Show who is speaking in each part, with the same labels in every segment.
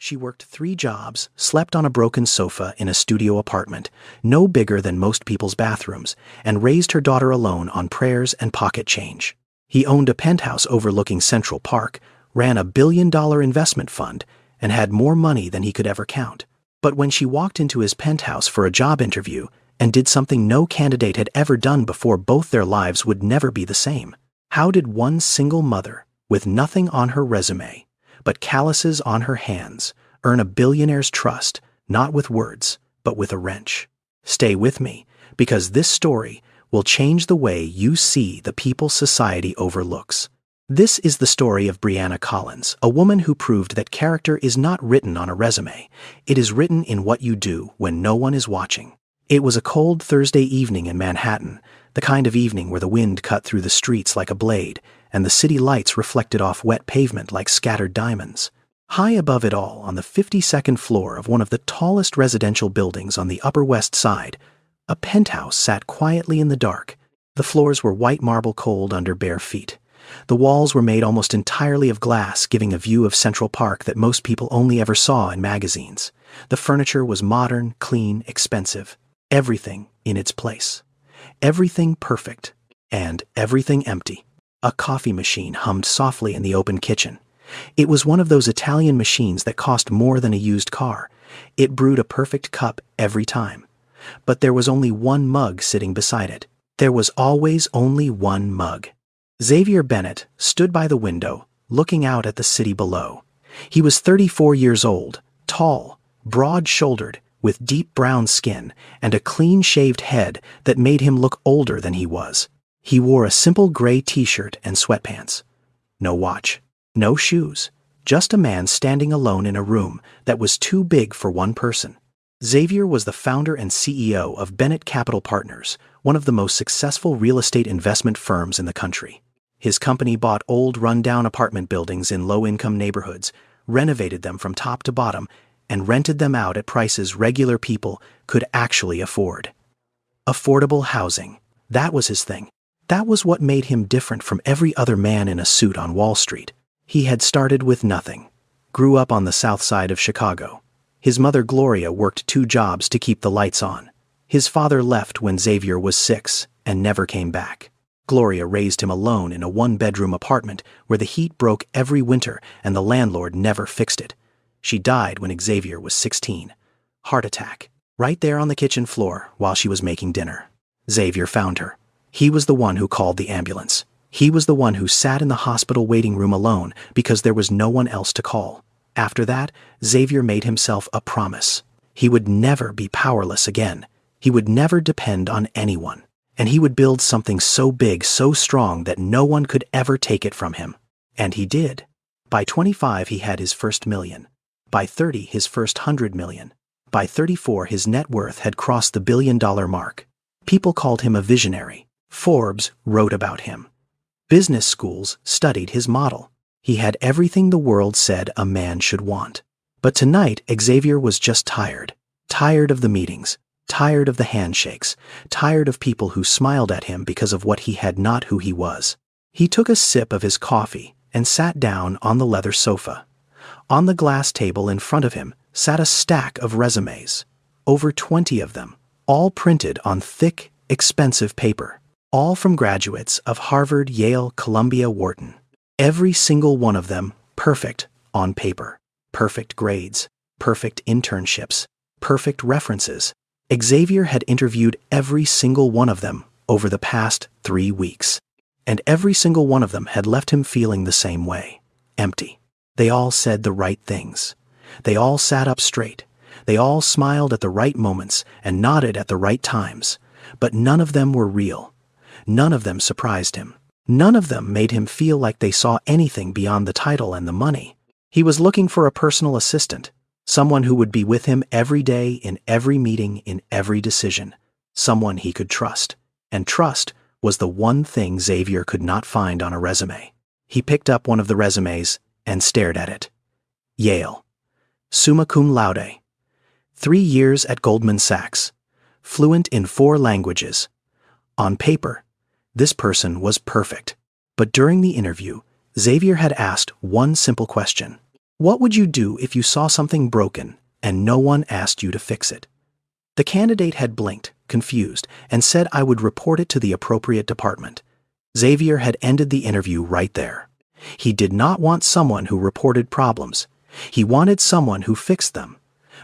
Speaker 1: She worked 3 jobs, slept on a broken sofa in a studio apartment, no bigger than most people's bathrooms, and raised her daughter alone on prayers and pocket change. He owned a penthouse overlooking Central Park, ran a billion-dollar investment fund, and had more money than he could ever count. But when she walked into his penthouse for a job interview and did something no candidate had ever done before, both their lives would never be the same. How did one single mother, with nothing on her resume but calluses on her hands, earn a billionaire's trust, not with words, but with a wrench? Stay with me, because this story will change the way you see the people society overlooks. This is the story of Brianna Collins, a woman who proved that character is not written on a resume. It is written in what you do when no one is watching. It was a cold Thursday evening in Manhattan, the kind of evening where the wind cut through the streets like a blade, and the city lights reflected off wet pavement like scattered diamonds. High above it all, on the 52nd floor of one of the tallest residential buildings on the Upper West Side, a penthouse sat quietly in the dark. The floors were white marble cold under bare feet. The walls were made almost entirely of glass, giving a view of Central Park that most people only ever saw in magazines. The furniture was modern, clean, expensive. Everything in its place. Everything perfect. And everything empty. A coffee machine hummed softly in the open kitchen. It was one of those Italian machines that cost more than a used car. It brewed a perfect cup every time. But there was only one mug sitting beside it. There was always only one mug. Xavier Bennett stood by the window, looking out at the city below. He was 34 years old, tall, broad-shouldered, with deep brown skin and a clean-shaved head that made him look older than he was. He wore a simple gray t-shirt and sweatpants. No watch, no shoes, just a man standing alone in a room that was too big for one person. Xavier was the founder and CEO of Bennett Capital Partners, one of the most successful real estate investment firms in the country. His company bought old, run-down apartment buildings in low-income neighborhoods, renovated them from top to bottom, and rented them out at prices regular people could actually afford. Affordable housing. That was his thing. That was what made him different from every other man in a suit on Wall Street. He had started with nothing. Grew up on the south side of Chicago. His mother Gloria worked 2 jobs to keep the lights on. His father left when Xavier was 6 and never came back. Gloria raised him alone in a 1-bedroom apartment where the heat broke every winter and the landlord never fixed it. She died when Xavier was 16. Heart attack. Right there on the kitchen floor while she was making dinner. Xavier found her. He was the one who called the ambulance. He was the one who sat in the hospital waiting room alone because there was no one else to call. After that, Xavier made himself a promise. He would never be powerless again. He would never depend on anyone. And he would build something so big, so strong that no one could ever take it from him. And he did. By 25, he had his first million. By 30, his first 100 million. By 34, his net worth had crossed the billion-dollar mark. People called him a visionary. Forbes wrote about him. Business schools studied his model. He had everything the world said a man should want. But tonight, Xavier was just tired. Tired of the meetings. Tired of the handshakes. Tired of people who smiled at him because of what he had, not who he was. He took a sip of his coffee and sat down on the leather sofa. On the glass table in front of him sat a stack of resumes. Over 20 of them, all printed on thick, expensive paper. All from graduates of Harvard, Yale, Columbia, Wharton. Every single one of them perfect on paper. Perfect grades, perfect internships, perfect references. Xavier had interviewed every single one of them over the past 3 weeks. And every single one of them had left him feeling the same way. Empty. They all said the right things. They all sat up straight. They all smiled at the right moments and nodded at the right times. But none of them were real. None of them surprised him. None of them made him feel like they saw anything beyond the title and the money. He was looking for a personal assistant, someone who would be with him every day, in every meeting, in every decision, someone he could trust. And trust was the one thing Xavier could not find on a resume. He picked up one of the resumes and stared at it. Yale. Summa cum laude. 3 years at Goldman Sachs. Fluent in 4 languages. On paper, this person was perfect. But during the interview, Xavier had asked one simple question. What would you do if you saw something broken and no one asked you to fix it? The candidate had blinked, confused, and said I would report it to the appropriate department. Xavier had ended the interview right there. He did not want someone who reported problems. He wanted someone who fixed them.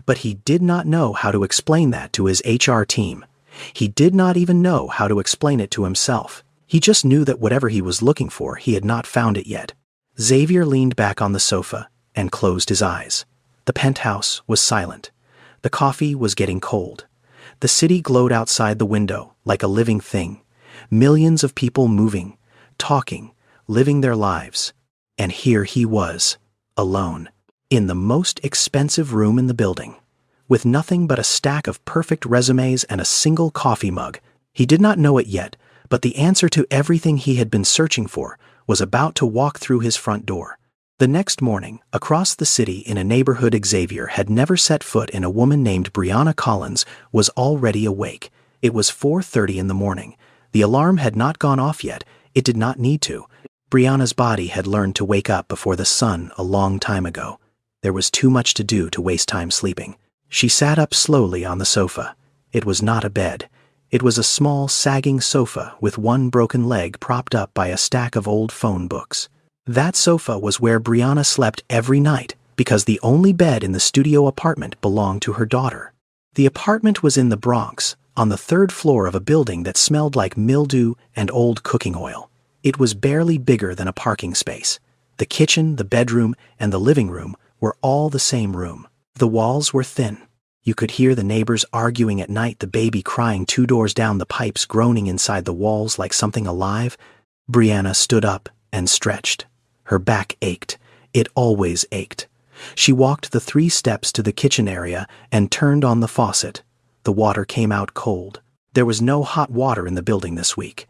Speaker 1: But he did not know how to explain that to his HR team. He did not even know how to explain it to himself. He just knew that whatever he was looking for, he had not found it yet. Xavier leaned back on the sofa and closed his eyes. The penthouse was silent. The coffee was getting cold. The city glowed outside the window like a living thing. Millions of people moving, talking, living their lives. And here he was, alone, in the most expensive room in the building, with nothing but a stack of perfect resumes and a single coffee mug. He did not know it yet, but the answer to everything he had been searching for was about to walk through his front door. The next morning, across the city in a neighborhood Xavier had never set foot in, a woman named Brianna Collins was already awake. It was 4:30 in the morning. The alarm had not gone off yet. It did not need to. Brianna's body had learned to wake up before the sun a long time ago. There was too much to do to waste time sleeping. She sat up slowly on the sofa. It was not a bed. It was a small, sagging sofa with one broken leg propped up by a stack of old phone books. That sofa was where Brianna slept every night because the only bed in the studio apartment belonged to her daughter. The apartment was in the Bronx, on the third floor of a building that smelled like mildew and old cooking oil. It was barely bigger than a parking space. The kitchen, the bedroom, and the living room were all the same room. The walls were thin. You could hear the neighbors arguing at night, the baby crying 2 doors down, the pipes groaning inside the walls like something alive. Brianna stood up and stretched. Her back ached. It always ached. She walked the 3 steps to the kitchen area and turned on the faucet. The water came out cold. There was no hot water in the building this week.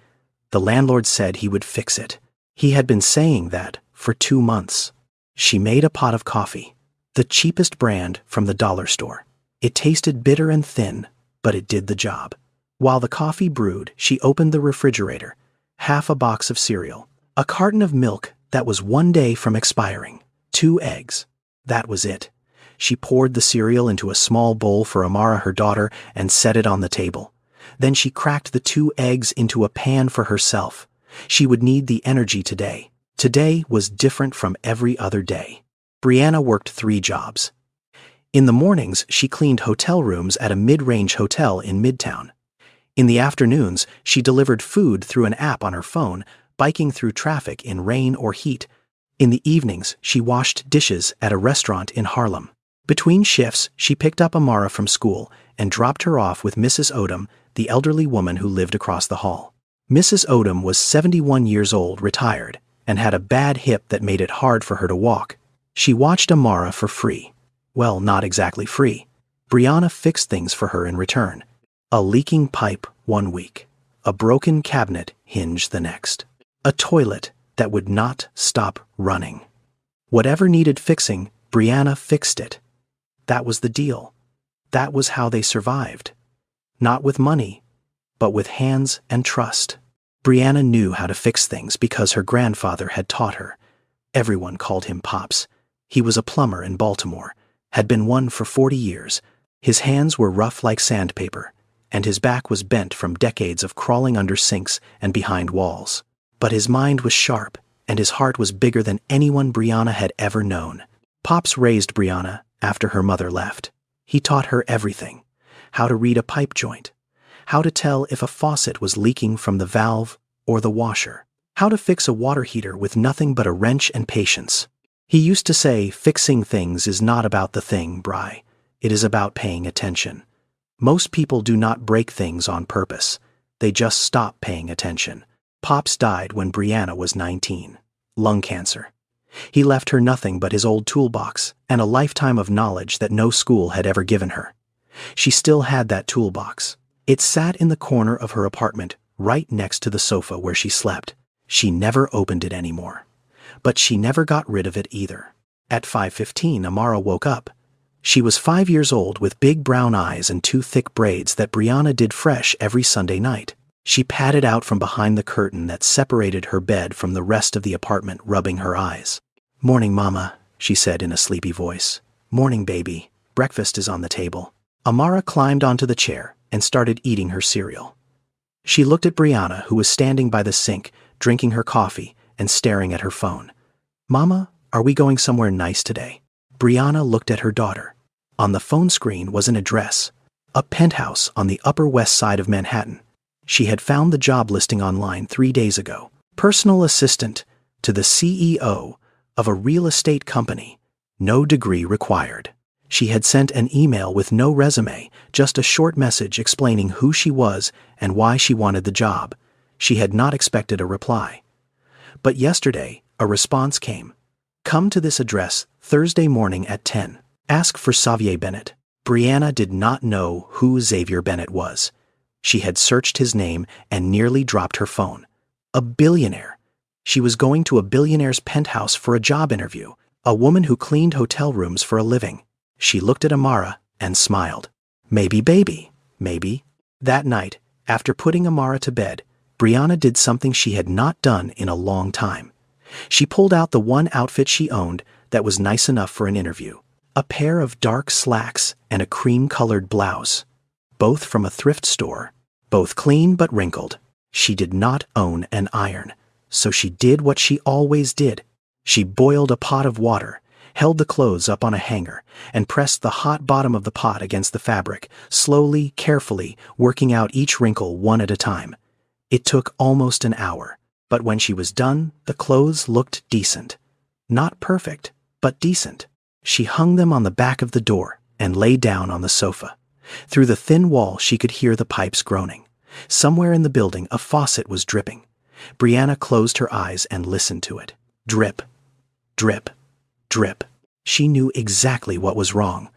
Speaker 1: The landlord said he would fix it. He had been saying that for 2 months. She made a pot of coffee, the cheapest brand from the dollar store. It tasted bitter and thin, but it did the job. While the coffee brewed, she opened the refrigerator. Half a box of cereal, a carton of milk that was 1 day from expiring, 2 eggs. That was it. She poured the cereal into a small bowl for Amara, her daughter, and set it on the table. Then she cracked the 2 eggs into a pan for herself. She would need the energy today. Today was different from every other day. Brianna worked 3 jobs. In the mornings, she cleaned hotel rooms at a mid-range hotel in Midtown. In the afternoons, she delivered food through an app on her phone, biking through traffic in rain or heat. In the evenings, she washed dishes at a restaurant in Harlem. Between shifts, she picked up Amara from school and dropped her off with Mrs. Odom, the elderly woman who lived across the hall. Mrs. Odom was 71 years old, retired, and had a bad hip that made it hard for her to walk. She watched Amara for free. Well, not exactly free. Brianna fixed things for her in return. A leaking pipe 1 week. A broken cabinet hinge the next. A toilet that would not stop running. Whatever needed fixing, Brianna fixed it. That was the deal. That was how they survived. Not with money, but with hands and trust. Brianna knew how to fix things because her grandfather had taught her. Everyone called him Pops. He was a plumber in Baltimore, had been one for 40 years. His hands were rough like sandpaper, and his back was bent from decades of crawling under sinks and behind walls. But his mind was sharp, and his heart was bigger than anyone Brianna had ever known. Pops raised Brianna after her mother left. He taught her everything: how to read a pipe joint, how to tell if a faucet was leaking from the valve or the washer, how to fix a water heater with nothing but a wrench and patience. He used to say, fixing things is not about the thing, Bri. It is about paying attention. Most people do not break things on purpose. They just stop paying attention. Pops died when Brianna was 19. Lung cancer. He left her nothing but his old toolbox and a lifetime of knowledge that no school had ever given her. She still had that toolbox. It sat in the corner of her apartment, right next to the sofa where she slept. She never opened it anymore. But she never got rid of it either. At 5:15, Amara woke up. She was 5 years old with big brown eyes and 2 thick braids that Brianna did fresh every Sunday night. She padded out from behind the curtain that separated her bed from the rest of the apartment, rubbing her eyes. "Morning, Mama," she said in a sleepy voice. "Morning, baby. Breakfast is on the table." Amara climbed onto the chair and started eating her cereal. She looked at Brianna, who was standing by the sink, drinking her coffee and staring at her phone. "Mama, are we going somewhere nice today?" Brianna looked at her daughter. On the phone screen was an address, a penthouse on the Upper West Side of Manhattan. She had found the job listing online 3 days ago. Personal assistant to the CEO of a real estate company. No degree required. She had sent an email with no resume, just a short message explaining who she was and why she wanted the job. She had not expected a reply. But yesterday, a response came. "Come to this address Thursday morning at 10. Ask for Xavier Bennett." Brianna did not know who Xavier Bennett was. She had searched his name and nearly dropped her phone. A billionaire. She was going to a billionaire's penthouse for a job interview, a woman who cleaned hotel rooms for a living. She looked at Amara and smiled. Maybe, baby, maybe. That night, after putting Amara to bed, Brianna did something she had not done in a long time. She pulled out the one outfit she owned that was nice enough for an interview. A pair of dark slacks and a cream-colored blouse. Both from a thrift store. Both clean but wrinkled. She did not own an iron, so she did what she always did. She boiled a pot of water, held the clothes up on a hanger, and pressed the hot bottom of the pot against the fabric, slowly, carefully, working out each wrinkle one at a time. It took almost an hour, but when she was done, the clothes looked decent. Not perfect, but decent. She hung them on the back of the door and lay down on the sofa. Through the thin wall she could hear the pipes groaning. Somewhere in the building a faucet was dripping. Brianna closed her eyes and listened to it. Drip, drip, drip. She knew exactly what was wrong.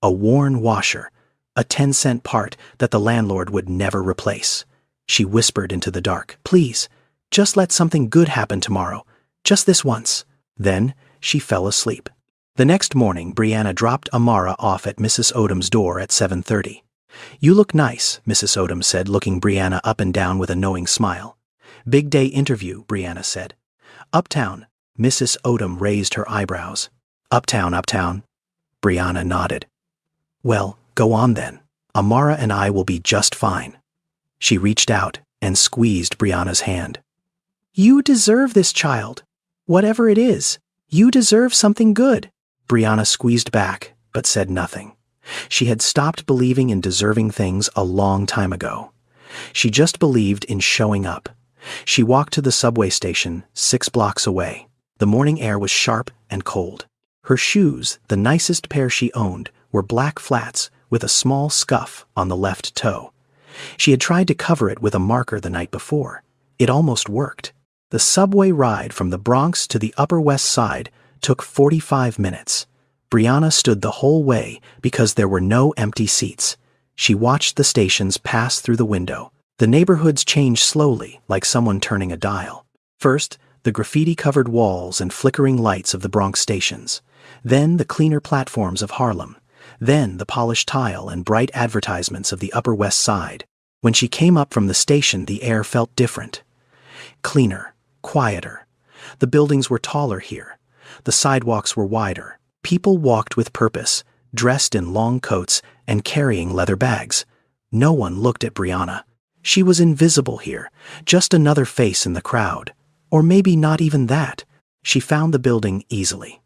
Speaker 1: A worn washer, a 10-cent part that the landlord would never replace. She whispered into the dark, "Please, just let something good happen tomorrow. Just this once." Then she fell asleep. The next morning, Brianna dropped Amara off at Mrs. Odom's door at 7:30. "You look nice," Mrs. Odom said, looking Brianna up and down with a knowing smile. "Big day interview," Brianna said. "Uptown." Mrs. Odom raised her eyebrows. "Uptown, uptown." Brianna nodded. "Well, go on then. Amara and I will be just fine." She reached out and squeezed Brianna's hand. "You deserve this, child. Whatever it is, you deserve something good." Brianna squeezed back, but said nothing. She had stopped believing in deserving things a long time ago. She just believed in showing up. She walked to the subway station 6 blocks away. The morning air was sharp and cold. Her shoes, the nicest pair she owned, were black flats with a small scuff on the left toe. She had tried to cover it with a marker the night before. It almost worked. The subway ride from the Bronx to the Upper West Side took 45 minutes. Brianna stood the whole way because there were no empty seats. She watched the stations pass through the window. The neighborhoods changed slowly, like someone turning a dial. First, the graffiti-covered walls and flickering lights of the Bronx stations. Then the cleaner platforms of Harlem. Then the polished tile and bright advertisements of the Upper West Side. When she came up from the station, the air felt different. Cleaner, quieter. The buildings were taller here. The sidewalks were wider. People walked with purpose, dressed in long coats and carrying leather bags. No one looked at Brianna. She was invisible here, just another face in the crowd. Or maybe not even that. She found the building easily.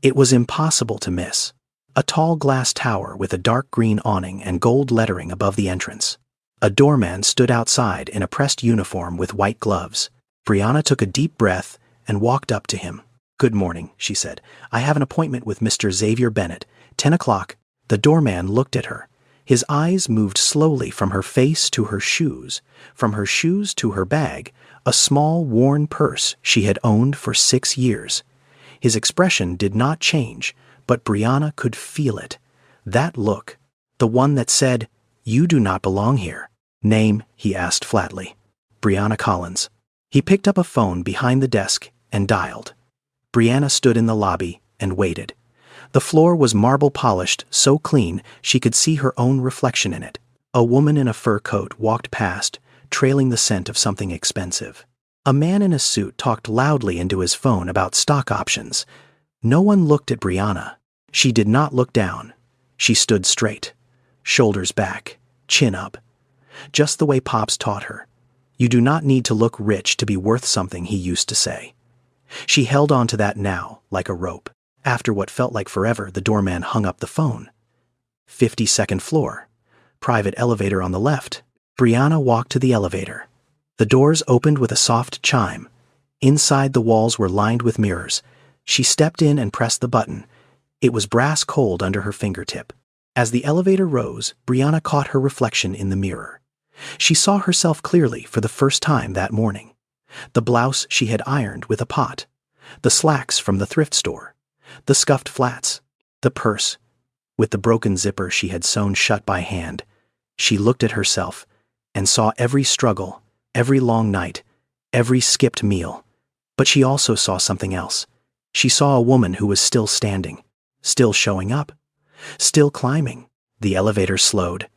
Speaker 1: It was impossible to miss. A tall glass tower with a dark green awning and gold lettering above the entrance. A doorman stood outside in a pressed uniform with white gloves. Brianna took a deep breath and walked up to him. "Good morning," she said. "I have an appointment with Mr. Xavier Bennett, 10 o'clock. The doorman looked at her. His eyes moved slowly from her face to her shoes, from her shoes to her bag, a small worn purse she had owned for 6 years. His expression did not change, but Brianna could feel it. That look, the one that said, "You do not belong here." "Name?" he asked flatly. "Brianna Collins." He picked up a phone behind the desk and dialed. Brianna stood in the lobby and waited. The floor was marble polished, so clean she could see her own reflection in it. A woman in a fur coat walked past, trailing the scent of something expensive. A man in a suit talked loudly into his phone about stock options. No one looked at Brianna. She did not look down. She stood straight, shoulders back, chin up, just the way Pops taught her. You do not need to look rich to be worth something, he used to say. She held on to that now, like a rope. After what felt like forever, the doorman hung up the phone. 52nd floor. Private elevator on the left. Brianna walked to the elevator. The doors opened with a soft chime. Inside, the walls were lined with mirrors. She stepped in and pressed the button. It was brass cold under her fingertip. As the elevator rose, Brianna caught her reflection in the mirror. She saw herself clearly for the first time that morning. The blouse she had ironed with a pot. The slacks from the thrift store. The scuffed flats. The purse with the broken zipper she had sewn shut by hand. She looked at herself and saw every struggle, every long night, every skipped meal. But she also saw something else. She saw a woman who was still standing, still showing up, still climbing. The elevator slowed.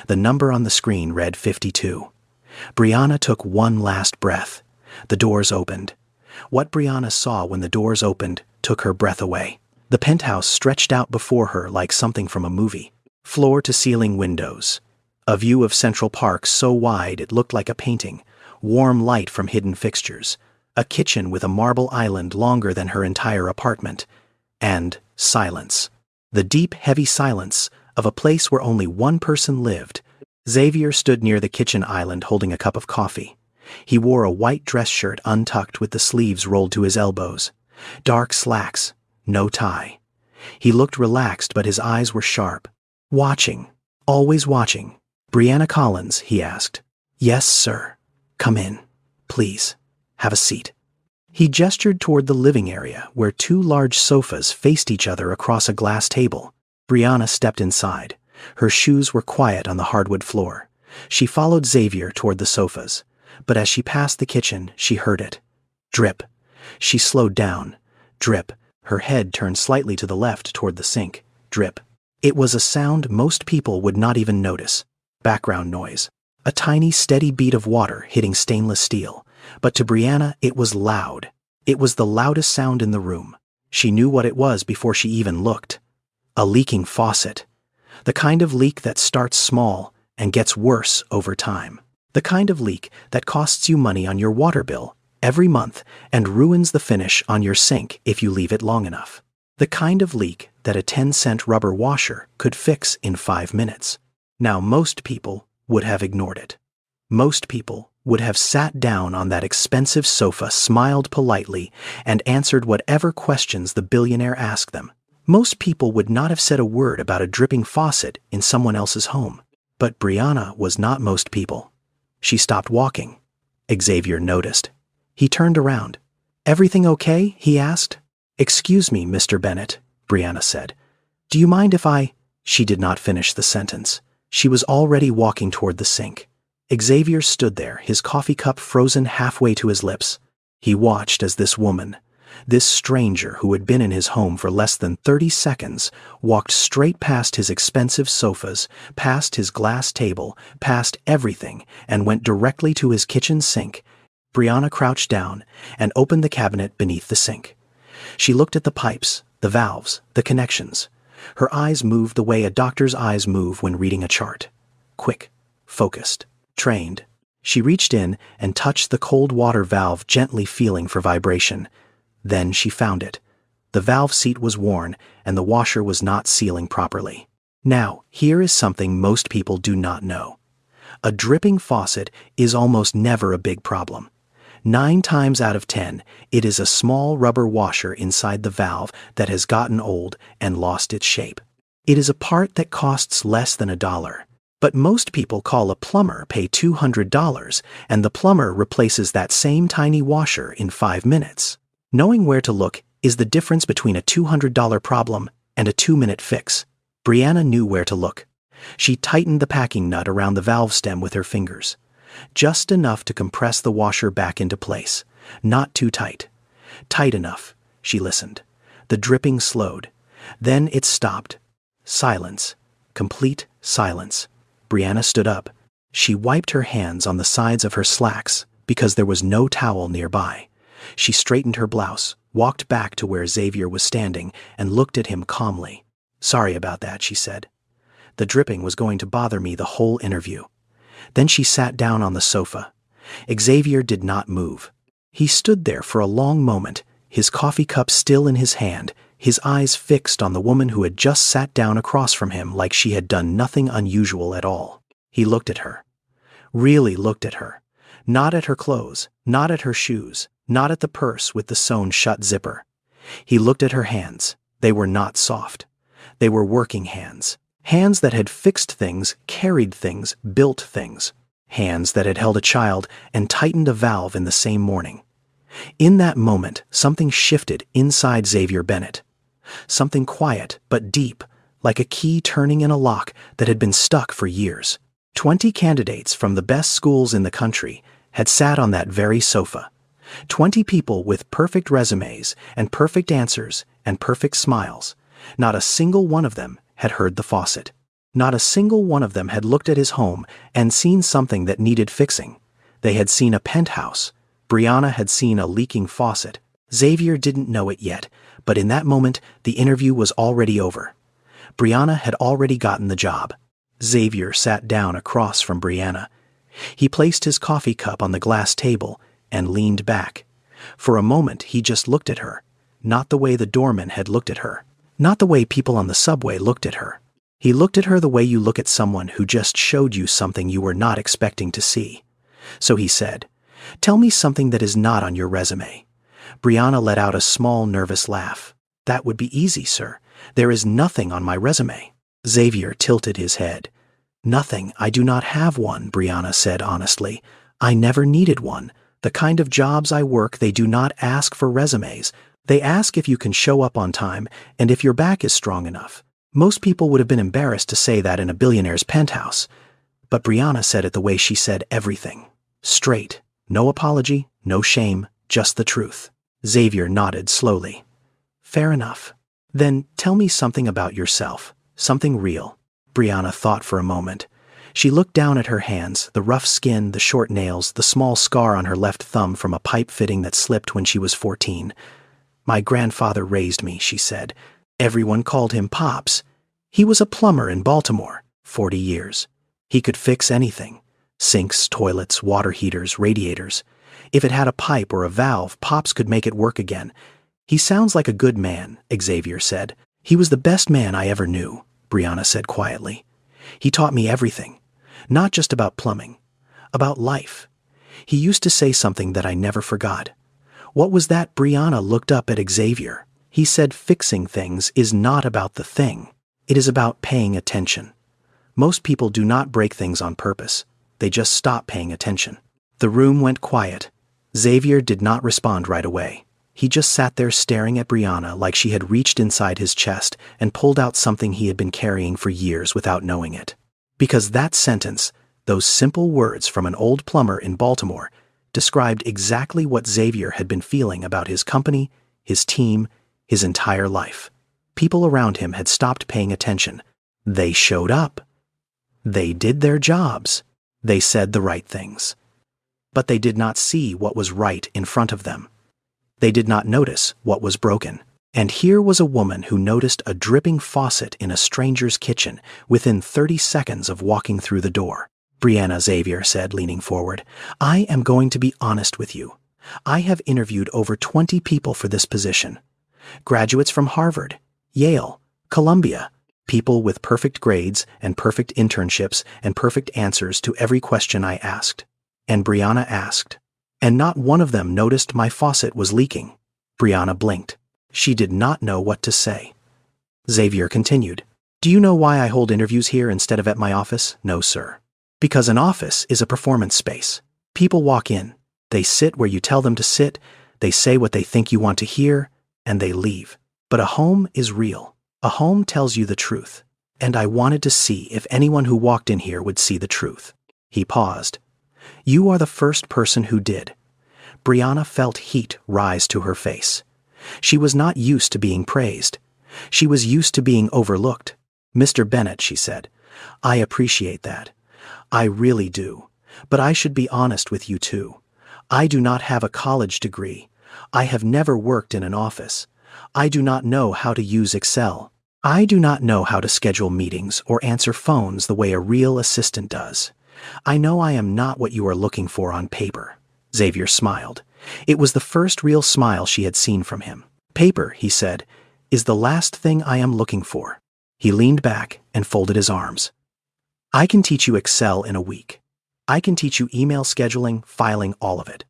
Speaker 1: The number on the screen read 52. Brianna took one last breath. The doors opened. What Brianna saw when the doors opened took her breath away. The penthouse stretched out before her like something from a movie. Floor-to-ceiling windows. A view of Central Park so wide it looked like a painting. Warm light from hidden fixtures. A kitchen with a marble island longer than her entire apartment. And silence. The deep, heavy silence of a place where only one person lived. Xavier stood near the kitchen island holding a cup of coffee. He wore a white dress shirt untucked with the sleeves rolled to his elbows. Dark slacks, no tie. He looked relaxed, but his eyes were sharp. Watching, always watching. Brianna Collins, he asked. Yes, sir. Come in, please. Have a seat. He gestured toward the living area where two large sofas faced each other across a glass table. Brianna stepped inside. Her shoes were quiet on the hardwood floor. She followed Xavier toward the sofas, but as she passed the kitchen, she heard it. Drip. She slowed down. Drip. Her head turned slightly to the left toward the sink. Drip. It was a sound most people would not even notice. Background noise. A tiny, steady beat of water hitting stainless steel. But to Brianna, it was loud. It was the loudest sound in the room. She knew what it was before she even looked. A leaking faucet. The kind of leak that starts small and gets worse over time. The kind of leak that costs you money on your water bill every month and ruins the finish on your sink if you leave it long enough. The kind of leak that a 10-cent rubber washer could fix in 5 minutes. Now, most people would have ignored it. Most people would have sat down on that expensive sofa, smiled politely, and answered whatever questions the billionaire asked them. Most people would not have said a word about a dripping faucet in someone else's home. But Brianna was not most people. She stopped walking. Xavier noticed. He turned around. Everything okay? He asked. Excuse me, Mr. Bennett, Brianna said. Do you mind if I... She did not finish the sentence. She was already walking toward the sink. Xavier stood there, his coffee cup frozen halfway to his lips. He watched as this woman, this stranger who had been in his home for less than 30 seconds, walked straight past his expensive sofas, past his glass table, past everything, and went directly to his kitchen sink. Brianna crouched down and opened the cabinet beneath the sink. She looked at the pipes, the valves, the connections. Her eyes moved the way a doctor's eyes move when reading a chart. Quick, focused, trained. She reached in and touched the cold water valve, gently feeling for vibration. Then she found it. The valve seat was worn, and the washer was not sealing properly. Now, here is something most people do not know. A dripping faucet is almost never a big problem. 9 times out of 10, it is a small rubber washer inside the valve that has gotten old and lost its shape. It is a part that costs less than $1. But most people call a plumber, pay $200, and the plumber replaces that same tiny washer in 5 minutes. Knowing where to look is the difference between a $200 problem and a 2-minute fix. Brianna knew where to look. She tightened the packing nut around the valve stem with her fingers. Just enough to compress the washer back into place. Not too tight. Tight enough. She listened. The dripping slowed. Then it stopped. Silence. Complete silence. Brianna stood up. She wiped her hands on the sides of her slacks because there was no towel nearby. She straightened her blouse, walked back to where Xavier was standing, and looked at him calmly. "Sorry about that," she said. "The dripping was going to bother me the whole interview." Then she sat down on the sofa. Xavier did not move. He stood there for a long moment, his coffee cup still in his hand, his eyes fixed on the woman who had just sat down across from him like she had done nothing unusual at all. He looked at her. Really looked at her. Not at her clothes, not at her shoes, not at the purse with the sewn-shut zipper. He looked at her hands. They were not soft. They were working hands. Hands that had fixed things, carried things, built things. Hands that had held a child and tightened a valve in the same morning. In that moment, something shifted inside Xavier Bennett. Something quiet but deep, like a key turning in a lock that had been stuck for years. 20 candidates from the best schools in the country had sat on that very sofa. 20 people with perfect resumes and perfect answers and perfect smiles. Not a single one of them had heard the Faucet. Not a single one of them had looked at his home and seen something that needed fixing. They had seen a penthouse. Brianna had seen a leaking faucet. Xavier didn't know it yet, but in that moment, the interview was already over. Brianna had already gotten the job. Xavier sat down across from Brianna. He placed his coffee cup on the glass table and leaned back. For a moment, he just looked at her, not the way the doorman had looked at her, not the way people on the subway looked at her. He looked at her the way you look at someone who just showed you something you were not expecting to see. So he said, "Tell me something that is not on your resume." Brianna let out a small, nervous laugh. "That would be easy, sir. There is nothing on my resume." Xavier tilted his head. "Nothing. I do not have one," Brianna said honestly. "I never needed one. The kind of jobs I work, they do not ask for resumes. They ask if you can show up on time and if your back is strong enough." Most people would have been embarrassed to say that in a billionaire's penthouse. But Brianna said it the way she said everything. Straight. No apology, no shame, just the truth. Xavier nodded slowly. "Fair enough. Then tell me something about yourself. Something real." Brianna thought for a moment. She looked down at her hands, the rough skin, the short nails, the small scar on her left thumb from a pipe fitting that slipped when she was 14. "My grandfather raised me," she said. "Everyone called him Pops. He was a plumber in Baltimore, 40 years. He could fix anything. Sinks, toilets, water heaters, radiators. If it had a pipe or a valve, Pops could make it work again. He sounds like a good man," Xavier said. "He was the best man I ever knew," Brianna said quietly. "He taught me everything. Not just about plumbing. About life. He used to say something that I never forgot." "What was that?" Brianna looked up at Xavier. "He said fixing things is not about the thing. It is about paying attention. Most people do not break things on purpose. They just stop paying attention." The room went quiet. Xavier did not respond right away. He just sat there staring at Brianna like she had reached inside his chest and pulled out something he had been carrying for years without knowing it. Because that sentence, those simple words from an old plumber in Baltimore, described exactly what Xavier had been feeling about his company, his team, his entire life. People around him had stopped paying attention. They showed up. They did their jobs. They said the right things. But they did not see what was right in front of them. They did not notice what was broken. And here was a woman who noticed a dripping faucet in a stranger's kitchen within 30 seconds of walking through the door. "Brianna," Xavier said, leaning forward, "I am going to be honest with you. I have interviewed over 20 people for this position. Graduates from Harvard, Yale, Columbia, people with perfect grades and perfect internships and perfect answers to every question I asked." And Brianna asked. "And not one of them noticed my faucet was leaking." Brianna blinked. She did not know what to say. Xavier continued. "Do you know why I hold interviews here instead of at my office?" "No, sir." "Because an office is a performance space. People walk in. They sit where you tell them to sit. They say what they think you want to hear, and they leave. But a home is real. A home tells you the truth. And I wanted to see if anyone who walked in here would see the truth." He paused. "You are the first person who did." Brianna felt heat rise to her face. She was not used to being praised. She was used to being overlooked. "Mr. Bennett," she said, "I appreciate that. I really do. But I should be honest with you too. I do not have a college degree. I have never worked in an office. I do not know how to use Excel. I do not know how to schedule meetings or answer phones the way a real assistant does. I know I am not what you are looking for on paper." Xavier smiled. It was the first real smile she had seen from him. "Paper," he said, "is the last thing I am looking for." He leaned back and folded his arms. "I can teach you Excel in a week. I can teach you email scheduling, filing, all of it.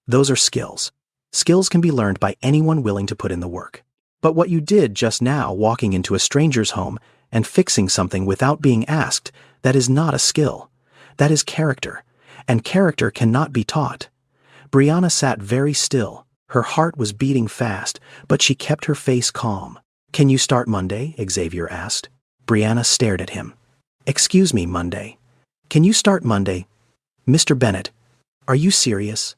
Speaker 1: Those are skills. Skills can be learned by anyone willing to put in the work. But what you did just now, walking into a stranger's home and fixing something without being asked, that is not a skill. That is character, and character cannot be taught." Brianna sat very still. Her heart was beating fast, but she kept her face calm. "Can you start Monday?" Xavier asked. Brianna stared at him. "Excuse me, Monday. Can you start Monday?" "Mr. Bennett, are you serious?"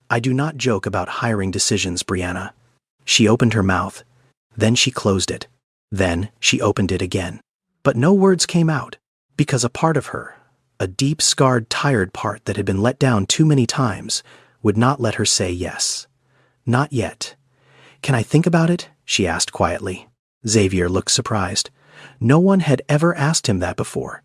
Speaker 1: "I do not joke about hiring decisions, Brianna." She opened her mouth. Then she closed it. Then she opened it again. But no words came out, because a part of her, a deep, scarred, tired part that had been let down too many times, would not let her say yes. "Not yet." "Can I think about it?" she asked quietly. Xavier looked surprised. No one had ever asked him that before.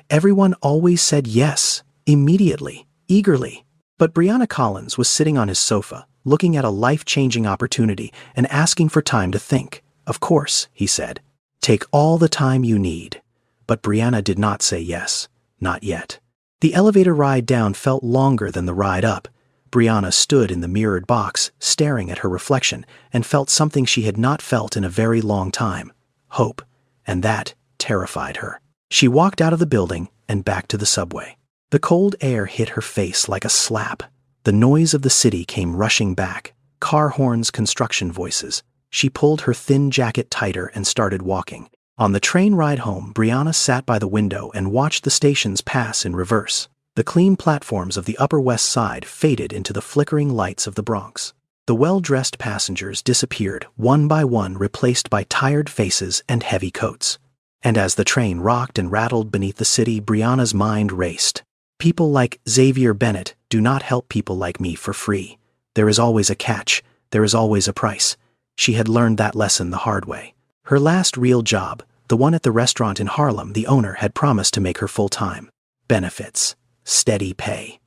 Speaker 1: Everyone always said yes, immediately, eagerly. But Brianna Collins was sitting on his sofa, looking at a life-changing opportunity and asking for time to think. "Of course," he said. "Take all the time you need." But Brianna did not say yes. Not yet. The elevator ride down felt longer than the ride up. Brianna stood in the mirrored box, staring at her reflection, and felt something she had not felt in a very long time. Hope. And that terrified her. She walked out of the building and back to the subway. The cold air hit her face like a slap. The noise of the city came rushing back. Car horns, construction voices. She pulled her thin jacket tighter and started walking. On the train ride home, Brianna sat by the window and watched the stations pass in reverse. The clean platforms of the Upper West Side faded into the flickering lights of the Bronx. The well-dressed passengers disappeared, one by one, replaced by tired faces and heavy coats. And as the train rocked and rattled beneath the city, Brianna's mind raced. People like Xavier Bennett do not help people like me for free. There is always a catch. There is always a price. She had learned that lesson the hard way. Her last real job, the one at the restaurant in Harlem, the owner had promised to make her full-time. Benefits. Steady pay.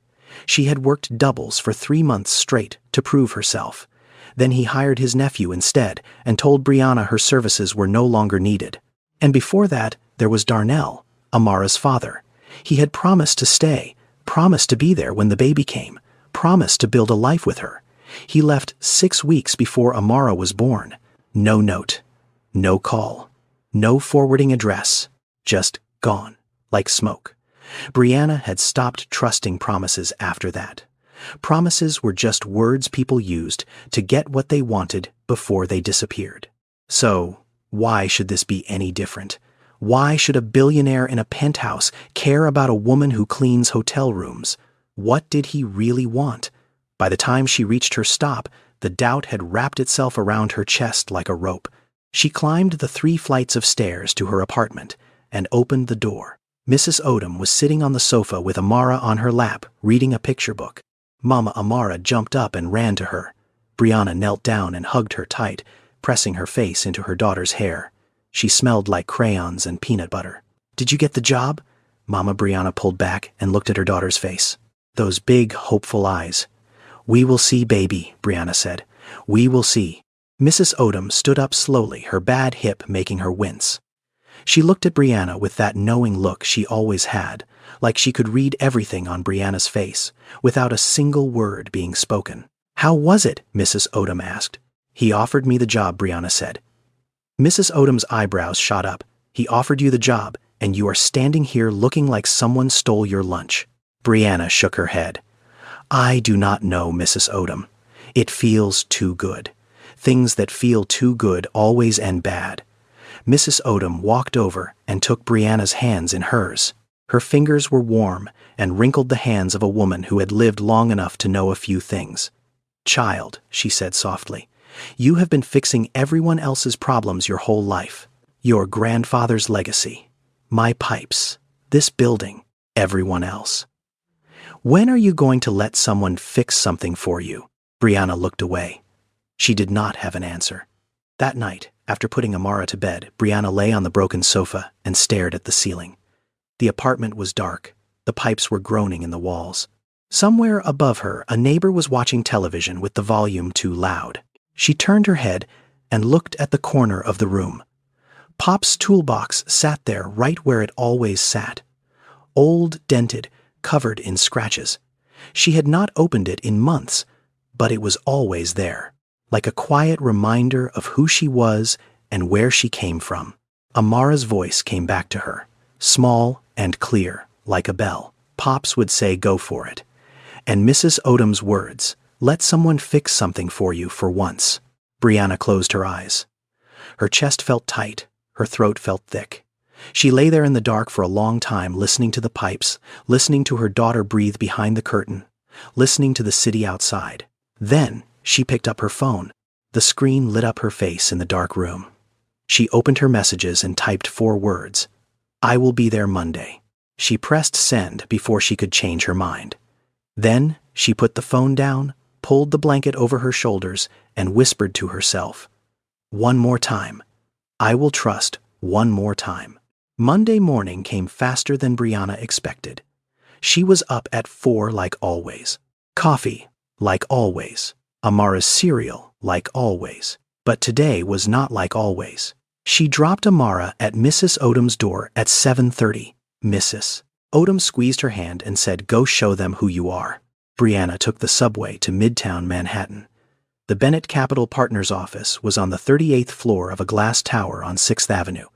Speaker 1: She had worked doubles for 3 months straight to prove herself. Then he hired his nephew instead and told Brianna her services were no longer needed. And before that, there was Darnell, Amara's father. He had promised to stay, promised to be there when the baby came, promised to build a life with her. He left 6 weeks before Amara was born. No note, no call, no forwarding address, just gone, like smoke. Brianna had stopped trusting promises after that. Promises were just words people used to get what they wanted before they disappeared. So, why should this be any different? Why should a billionaire in a penthouse care about a woman who cleans hotel rooms? What did he really want? By the time she reached her stop, the doubt had wrapped itself around her chest like a rope. She climbed the 3 flights of stairs to her apartment and opened the door. Mrs. Odom was sitting on the sofa with Amara on her lap, reading a picture book. Mama Amara jumped up and ran to her. Brianna knelt down and hugged her tight, pressing her face into her daughter's hair. She smelled like crayons and peanut butter. "Did you get the job?" Mama Brianna pulled back and looked at her daughter's face. Those big, hopeful eyes. "We will see, baby," Brianna said. "We will see." Mrs. Odom stood up slowly, her bad hip making her wince. She looked at Brianna with that knowing look she always had, like she could read everything on Brianna's face, without a single word being spoken. "How was it?" Mrs. Odom asked. "He offered me the job," Brianna said. Mrs. Odom's eyebrows shot up. "He offered you the job, and you are standing here looking like someone stole your lunch." Brianna shook her head. "I do not know, Mrs. Odom. It feels too good. Things that feel too good always end bad." Mrs. Odom walked over and took Brianna's hands in hers. Her fingers were warm and wrinkled the hands of a woman who had lived long enough to know a few things. "Child," she said softly, "you have been fixing everyone else's problems your whole life. Your grandfather's legacy, my pipes, this building, everyone else. When are you going to let someone fix something for you?" Brianna looked away. She did not have an answer. That night, after putting Amara to bed, Brianna lay on the broken sofa and stared at the ceiling. The apartment was dark. The pipes were groaning in the walls. Somewhere above her, a neighbor was watching television with the volume too loud. She turned her head and looked at the corner of the room. Pop's toolbox sat there right where it always sat. Old, dented, covered in scratches. She had not opened it in months, but it was always there, like a quiet reminder of who she was and where she came from. Amara's voice came back to her, small and clear, like a bell. Pops would say, "Go for it." And Mrs. Odom's words, "Let someone fix something for you for once." Brianna closed her eyes. Her chest felt tight, her throat felt thick. She lay there in the dark for a long time, listening to the pipes, listening to her daughter breathe behind the curtain, listening to the city outside. Then she picked up her phone. The screen lit up her face in the dark room. She opened her messages and typed 4 words. "I will be there Monday." She pressed send before she could change her mind. Then she put the phone down, pulled the blanket over her shoulders, and whispered to herself, "One more time. I will trust one more time." Monday morning came faster than Brianna expected. She was up at 4 like always. Coffee, like always. Amara's cereal, like always. But today was not like always. She dropped Amara at Mrs. Odom's door at 7:30. "Mrs. Odom squeezed her hand and said, 'Go show them who you are.'" Brianna took the subway to Midtown Manhattan. The Bennett Capital Partners office was on the 38th floor of a glass tower on 6th Avenue.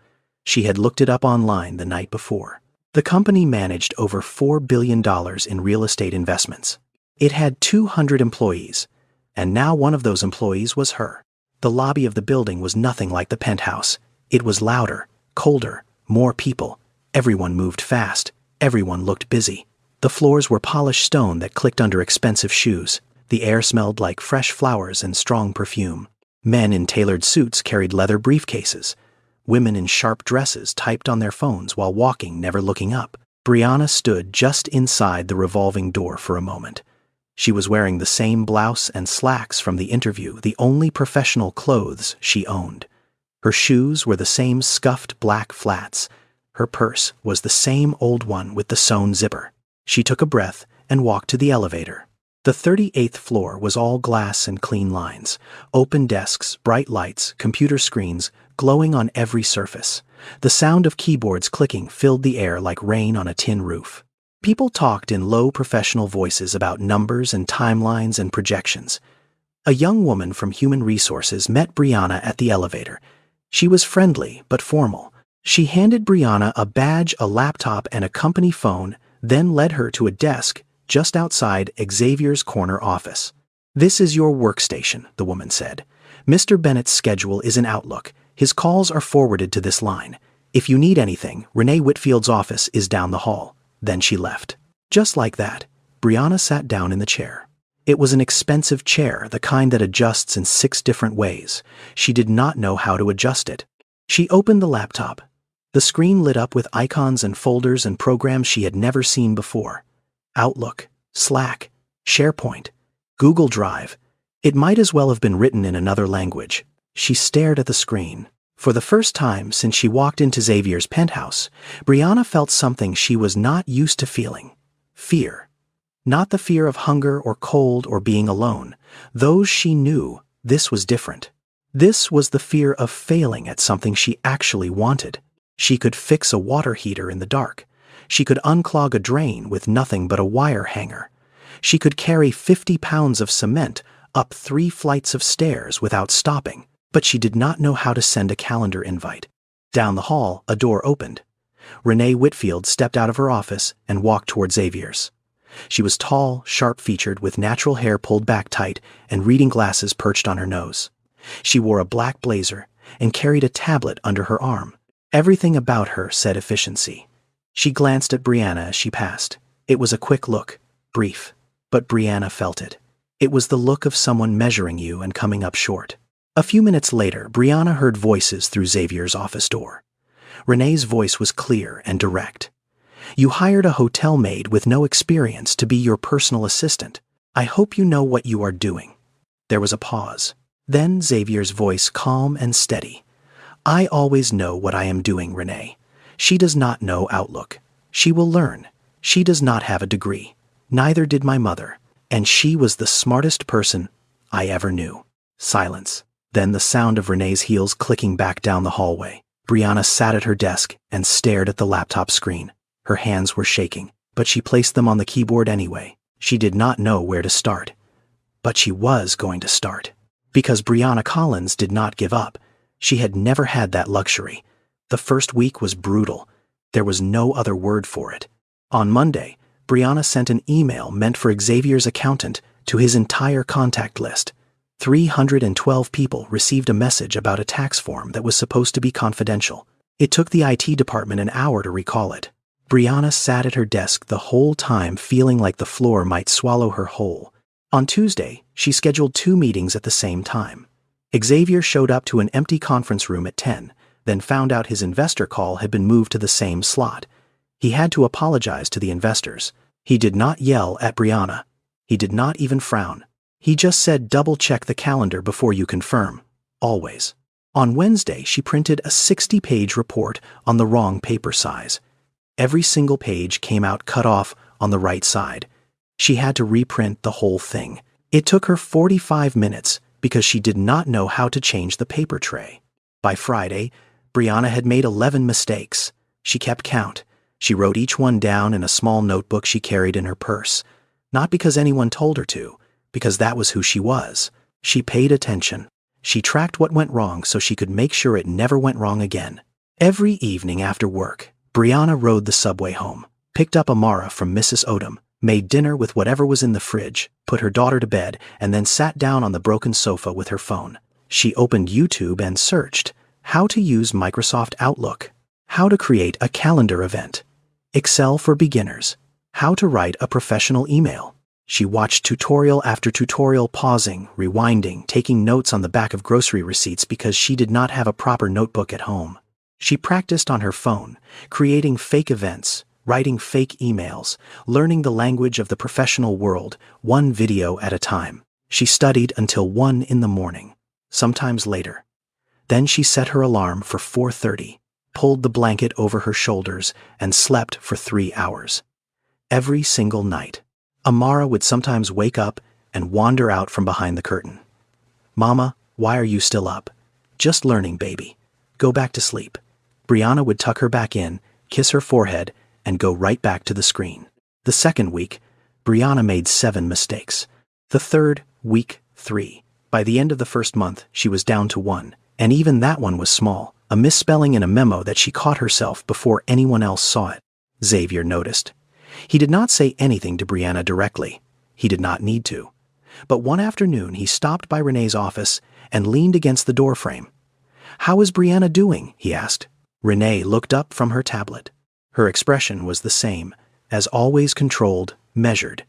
Speaker 1: She had looked it up online the night before. The company managed over $4 billion in real estate investments. It had 200 employees, and now one of those employees was her. The lobby of the building was nothing like the Penthouse. It was louder, colder, more people. Everyone moved fast. Everyone looked busy. The floors were polished stone that clicked under expensive shoes. The air smelled like fresh flowers and strong perfume. Men in tailored suits carried leather briefcases. Women in sharp dresses typed on their phones while walking, never looking up. Brianna stood just inside the revolving door for a moment. She was wearing the same blouse and slacks from the interview, the only professional clothes she owned. Her shoes were the same scuffed black flats. Her purse was the same old one with the sewn zipper. She took a breath and walked to the elevator. The 38th floor was all glass and clean lines, open desks, bright lights, computer screens, glowing on every surface. The sound of keyboards clicking filled the air like rain on a tin roof. People talked in low professional voices about numbers and timelines and projections. A young woman from Human Resources met Brianna at the elevator. She was friendly but formal. She handed Brianna a badge, a laptop, and a company phone, then led her to a desk just outside Xavier's corner office. "This is your workstation," the woman said. "Mr. Bennett's schedule is in Outlook. His calls are forwarded to this line. If you need anything, Renee Whitfield's office is down the hall." Then she left. Just like that, Brianna sat down in the chair. It was an expensive chair, the kind that adjusts in 6 different ways. She did not know how to adjust it. She opened the laptop. The screen lit up with icons and folders and programs she had never seen before. Outlook, Slack, SharePoint, Google Drive. It might as well have been written in another language. She stared at the screen. For the first time since she walked into Xavier's penthouse, Brianna felt something she was not used to feeling. Fear. Not the fear of hunger or cold or being alone. Those she knew. This was different. This was the fear of failing at something she actually wanted. She could fix a water heater in the dark. She could unclog a drain with nothing but a wire hanger. She could carry 50 pounds of cement up 3 flights of stairs without stopping. But she did not know how to send a calendar invite. Down the hall, a door opened. Renee Whitfield stepped out of her office and walked toward Xavier's. She was tall, sharp-featured, with natural hair pulled back tight and reading glasses perched on her nose. She wore a black blazer and carried a tablet under her arm. Everything about her said efficiency. She glanced at Brianna as she passed. It was a quick look, brief, but Brianna felt it. It was the look of someone measuring you and coming up short. A few minutes later, Brianna heard voices through Xavier's office door. Renee's voice was clear and direct. "You hired a hotel maid with no experience to be your personal assistant. I hope you know what you are doing." There was a pause. Then Xavier's voice calm and steady. I always know what I am doing, Renee. She does not know Outlook. She will learn. She does not have a degree. Neither did my mother. And she was the smartest person I ever knew. Silence. Then the sound of Renee's heels clicking back down the hallway. Brianna sat at her desk and stared at the laptop screen. Her hands were shaking, but she placed them on the keyboard anyway. She did not know where to start. But she was going to start. Because Brianna Collins did not give up. She had never had that luxury. The first week was brutal. There was no other word for it. On Monday, Brianna sent an email meant for Xavier's accountant to his entire contact list. 312 people received a message about a tax form that was supposed to be confidential. It took the IT department an hour to recall it. Brianna sat at her desk the whole time feeling like the floor might swallow her whole. On Tuesday, she scheduled 2 meetings at the same time. Xavier showed up to an empty conference room at 10, then found out his investor call had been moved to the same slot. He had to apologize to the investors. He did not yell at Brianna. He did not even frown. He just said, double-check the calendar before you confirm. Always. On Wednesday, she printed a 60-page report on the wrong paper size. Every single page came out cut off on the right side. She had to reprint the whole thing. It took her 45 minutes because she did not know how to change the paper tray. By Friday, Brianna had made 11 mistakes. She kept count. She wrote each one down in a small notebook she carried in her purse. Not because anyone told her to, because that was who she was. She paid attention. She tracked what went wrong so she could make sure it never went wrong again. Every evening after work, Brianna rode the subway home, picked up Amara from Mrs. Odom, made dinner with whatever was in the fridge, put her daughter to bed, and then sat down on the broken sofa with her phone. She opened YouTube and searched how to use Microsoft Outlook, how to create a calendar event, Excel for beginners, how to write a professional email. She watched tutorial after tutorial, pausing, rewinding, taking notes on the back of grocery receipts because she did not have a proper notebook at home. She practiced on her phone, creating fake events, writing fake emails, learning the language of the professional world, one video at a time. She studied until 1 in the morning, sometimes later. Then she set her alarm for 4:30, pulled the blanket over her shoulders, and slept for 3 hours. Every single night. Amara would sometimes wake up and wander out from behind the curtain. Mama, why are you still up? Just learning, baby. Go back to sleep. Brianna would tuck her back in, kiss her forehead, and go right back to the screen. The second week, Brianna made 7 mistakes. The third, week 3. By the end of the first month, she was down to 1, and even that one was small, a misspelling in a memo that she caught herself before anyone else saw it. Xavier noticed. He did not say anything to Brianna directly. He did not need to. But one afternoon, he stopped by Renee's office and leaned against the doorframe. How is Brianna doing? He asked. Renee looked up from her tablet. Her expression was the same, as always controlled, measured.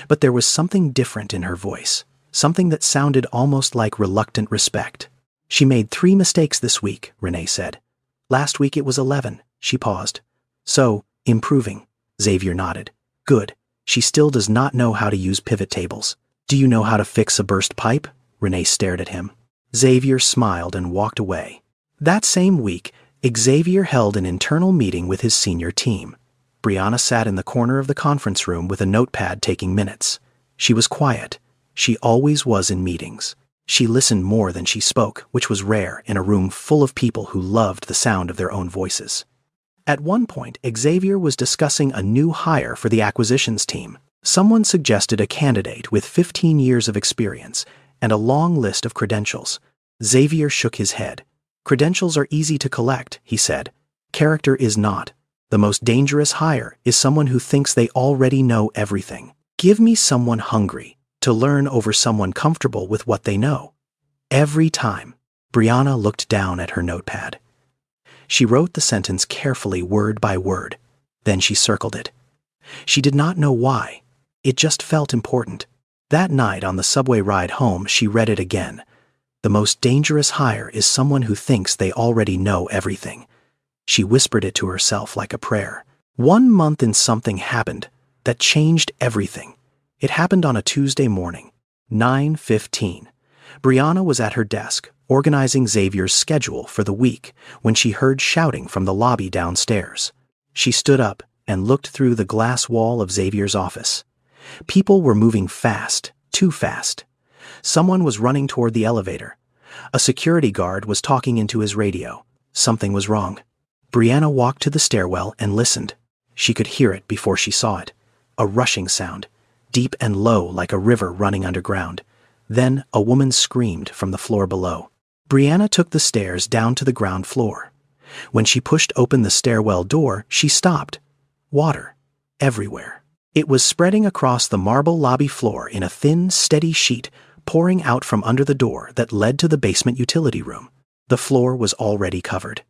Speaker 1: But there was something different in her voice, something that sounded almost like reluctant respect. She made 3 mistakes this week, Renee said. Last week it was 11. She paused. So, improving. Xavier nodded. Good. She still does not know how to use pivot tables. Do you know how to fix a burst pipe? Renee stared at him. Xavier smiled and walked away. That same week, Xavier held an internal meeting with his senior team. Brianna sat in the corner of the conference room with a notepad taking minutes. She was quiet. She always was in meetings. She listened more than she spoke, which was rare in a room full of people who loved the sound of their own voices. At one point, Xavier was discussing a new hire for the acquisitions team. Someone suggested a candidate with 15 years of experience and a long list of credentials. Xavier shook his head. Credentials are easy to collect, he said. Character is not. The most dangerous hire is someone who thinks they already know everything. Give me someone hungry to learn over someone comfortable with what they know. Every time. Brianna looked down at her notepad. She wrote the sentence carefully, word by word. Then she circled it. She did not know why. It just felt important. That night on the subway ride home, she read it again. The most dangerous hire is someone who thinks they already know everything. She whispered it to herself like a prayer. 1 month and something happened that changed everything. It happened on a Tuesday morning, 9:15. Brianna was at her desk, organizing Xavier's schedule for the week, when she heard shouting from the lobby downstairs. She stood up and looked through the glass wall of Xavier's office. People were moving fast, too fast. Someone was running toward the elevator. A security guard was talking into his radio. Something was wrong. Brianna walked to the stairwell and listened. She could hear it before she saw it. A rushing sound, deep and low like a river running underground. Then a woman screamed from the floor below. Brianna took the stairs down to the ground floor. When she pushed open the stairwell door, she stopped. Water. Everywhere. It was spreading across the marble lobby floor in a thin, steady sheet, pouring out from under the door that led to the basement utility room. The floor was already covered.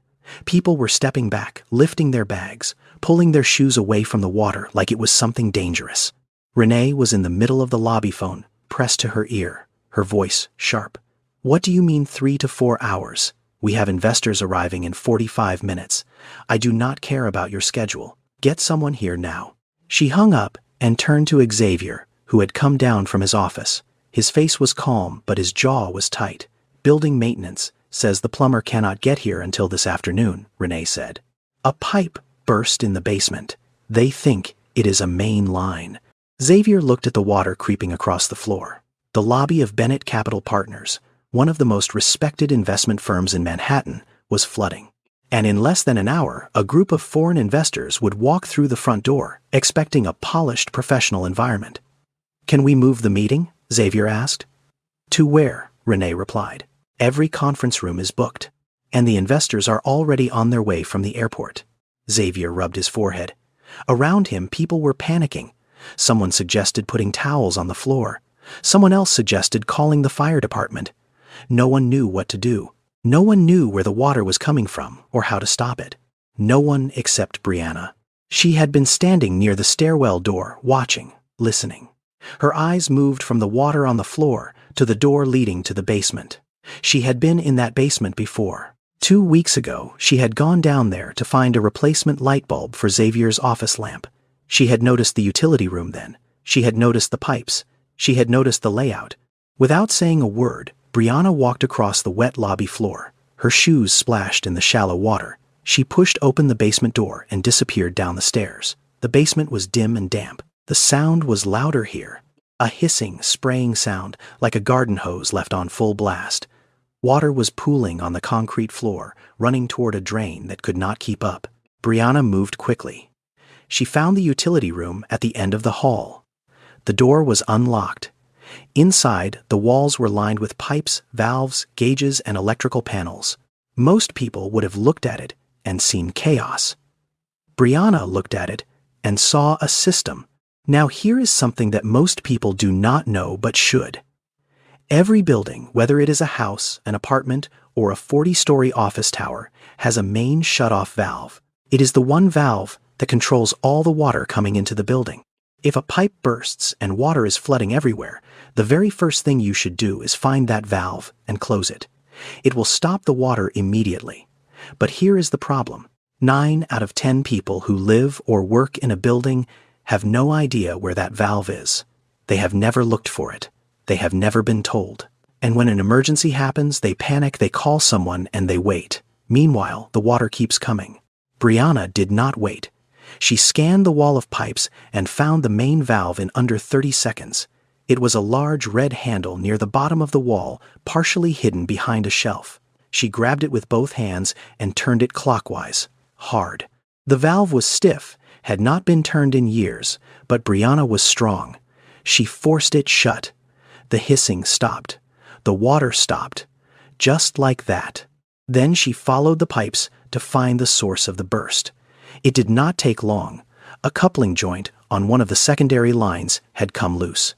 Speaker 1: People were stepping back, lifting their bags, pulling their shoes away from the water like it was something dangerous. Renee was in the middle of the lobby phone, pressed to her ear, her voice sharp. "What do you mean 3 to 4 hours? We have investors arriving in 45 minutes. I do not care about your schedule. Get someone here now." She hung up and turned to Xavier, who had come down from his office. His face was calm, but his jaw was tight. "Building maintenance says the plumber cannot get here until this afternoon," Renee said. "A pipe burst in the basement. They think it is a main line." Xavier looked at the water creeping across the floor. The lobby of Bennett Capital Partners, one of the most respected investment firms in Manhattan, was flooding. And in less than an hour, a group of foreign investors would walk through the front door, expecting a polished professional environment. "Can we move the meeting?" Xavier asked. "To where?" Renee replied. "Every conference room is booked, and the investors are already on their way from the airport." Xavier rubbed his forehead. Around him, people were panicking. Someone suggested putting towels on the floor. Someone else suggested calling the fire department. No one knew what to do. No one knew where the water was coming from or how to stop it. No one except Brianna. She had been standing near the stairwell door, watching, listening. Her eyes moved from the water on the floor to the door leading to the basement. She had been in that basement before. 2 weeks ago, she had gone down there to find a replacement light bulb for Xavier's office lamp. She had noticed the utility room then. She had noticed the pipes. She had noticed the layout. Without saying a word, Brianna walked across the wet lobby floor. Her shoes splashed in the shallow water. She pushed open the basement door and disappeared down the stairs. The basement was dim and damp. The sound was louder here. A hissing, spraying sound, like a garden hose left on full blast. Water was pooling on the concrete floor, running toward a drain that could not keep up. Brianna moved quickly. She found the utility room at the end of the hall. The door was unlocked. Inside, the walls were lined with pipes, valves, gauges, and electrical panels. Most people would have looked at it and seen chaos. Brianna looked at it and saw a system. Now here is something that most people do not know but should. Every building, whether it is a house, an apartment, or a 40-story office tower, has a main shut-off valve. It is the one valve that controls all the water coming into the building. If a pipe bursts and water is flooding everywhere, the very first thing you should do is find that valve and close it. It will stop the water immediately. But here is the problem. 9 out of 10 people who live or work in a building have no idea where that valve is. They have never looked for it. They have never been told. And when an emergency happens, they panic, they call someone, and they wait. Meanwhile, the water keeps coming. Brianna did not wait. She scanned the wall of pipes and found the main valve in under 30 seconds. It was a large red handle near the bottom of the wall, partially hidden behind a shelf. She grabbed it with both hands and turned it clockwise, hard. The valve was stiff, had not been turned in years, but Brianna was strong. She forced it shut. The hissing stopped. The water stopped. Just like that. Then she followed the pipes to find the source of the burst. It did not take long. A coupling joint on one of the secondary lines had come loose.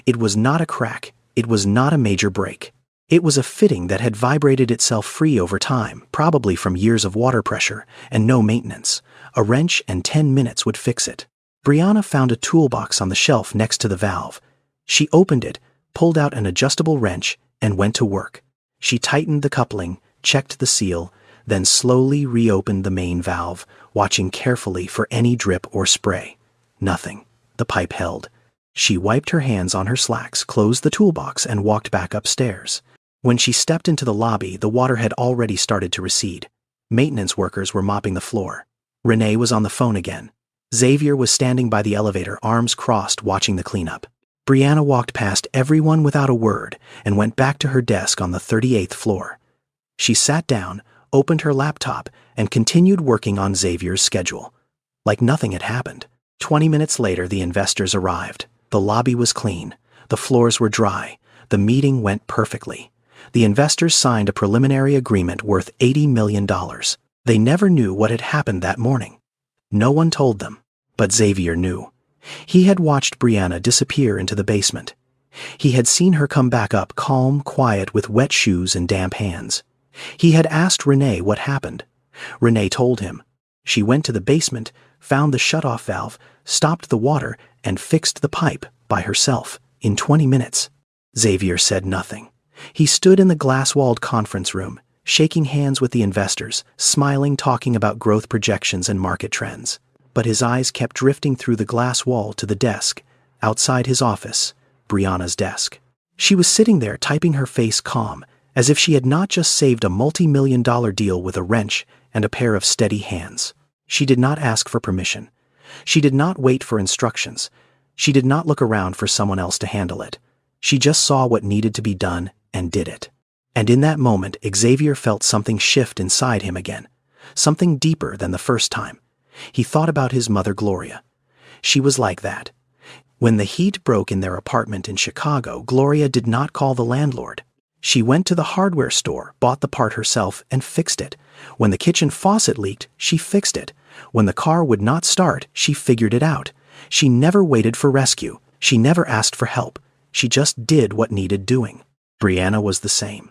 Speaker 1: It was not a crack. It was not a major break. It was a fitting that had vibrated itself free over time, probably from years of water pressure and no maintenance. A wrench and 10 minutes would fix it. Brianna found a toolbox on the shelf next to the valve. She opened it, pulled out an adjustable wrench, and went to work. She tightened the coupling, checked the seal, then slowly reopened the main valve, watching carefully for any drip or spray. Nothing. The pipe held. She wiped her hands on her slacks, closed the toolbox, and walked back upstairs. When she stepped into the lobby, the water had already started to recede. Maintenance workers were mopping the floor. Renee was on the phone again. Xavier was standing by the elevator, arms crossed, watching the cleanup. Brianna walked past everyone without a word and went back to her desk on the 38th floor. She sat down, opened her laptop, and continued working on Xavier's schedule. Like nothing had happened. 20 minutes later, the investors arrived. The lobby was clean. The floors were dry. The meeting went perfectly. The investors signed a preliminary agreement worth $80 million. They never knew what had happened that morning. No one told them, but Xavier knew. He had watched Brianna disappear into the basement. He had seen her come back up, calm, quiet, with wet shoes and damp hands. He had asked Renee what happened. Renee told him. She went to the basement, found the shutoff valve, stopped the water, and fixed the pipe by herself in 20 minutes. Xavier said nothing. He stood in the glass-walled conference room, shaking hands with the investors, smiling, talking about growth projections and market trends. But his eyes kept drifting through the glass wall to the desk, outside his office, Brianna's desk. She was sitting there, typing, her face calm, as if she had not just saved a multi-million-dollar deal with a wrench and a pair of steady hands. She did not ask for permission. She did not wait for instructions. She did not look around for someone else to handle it. She just saw what needed to be done and did it. And in that moment, Xavier felt something shift inside him again, something deeper than the first time. He thought about his mother, Gloria. She was like that. When the heat broke in their apartment in Chicago, Gloria did not call the landlord. She went to the hardware store, bought the part herself, and fixed it. When the kitchen faucet leaked, she fixed it. When the car would not start, she figured it out. She never waited for rescue. She never asked for help. She just did what needed doing. Brianna was the same.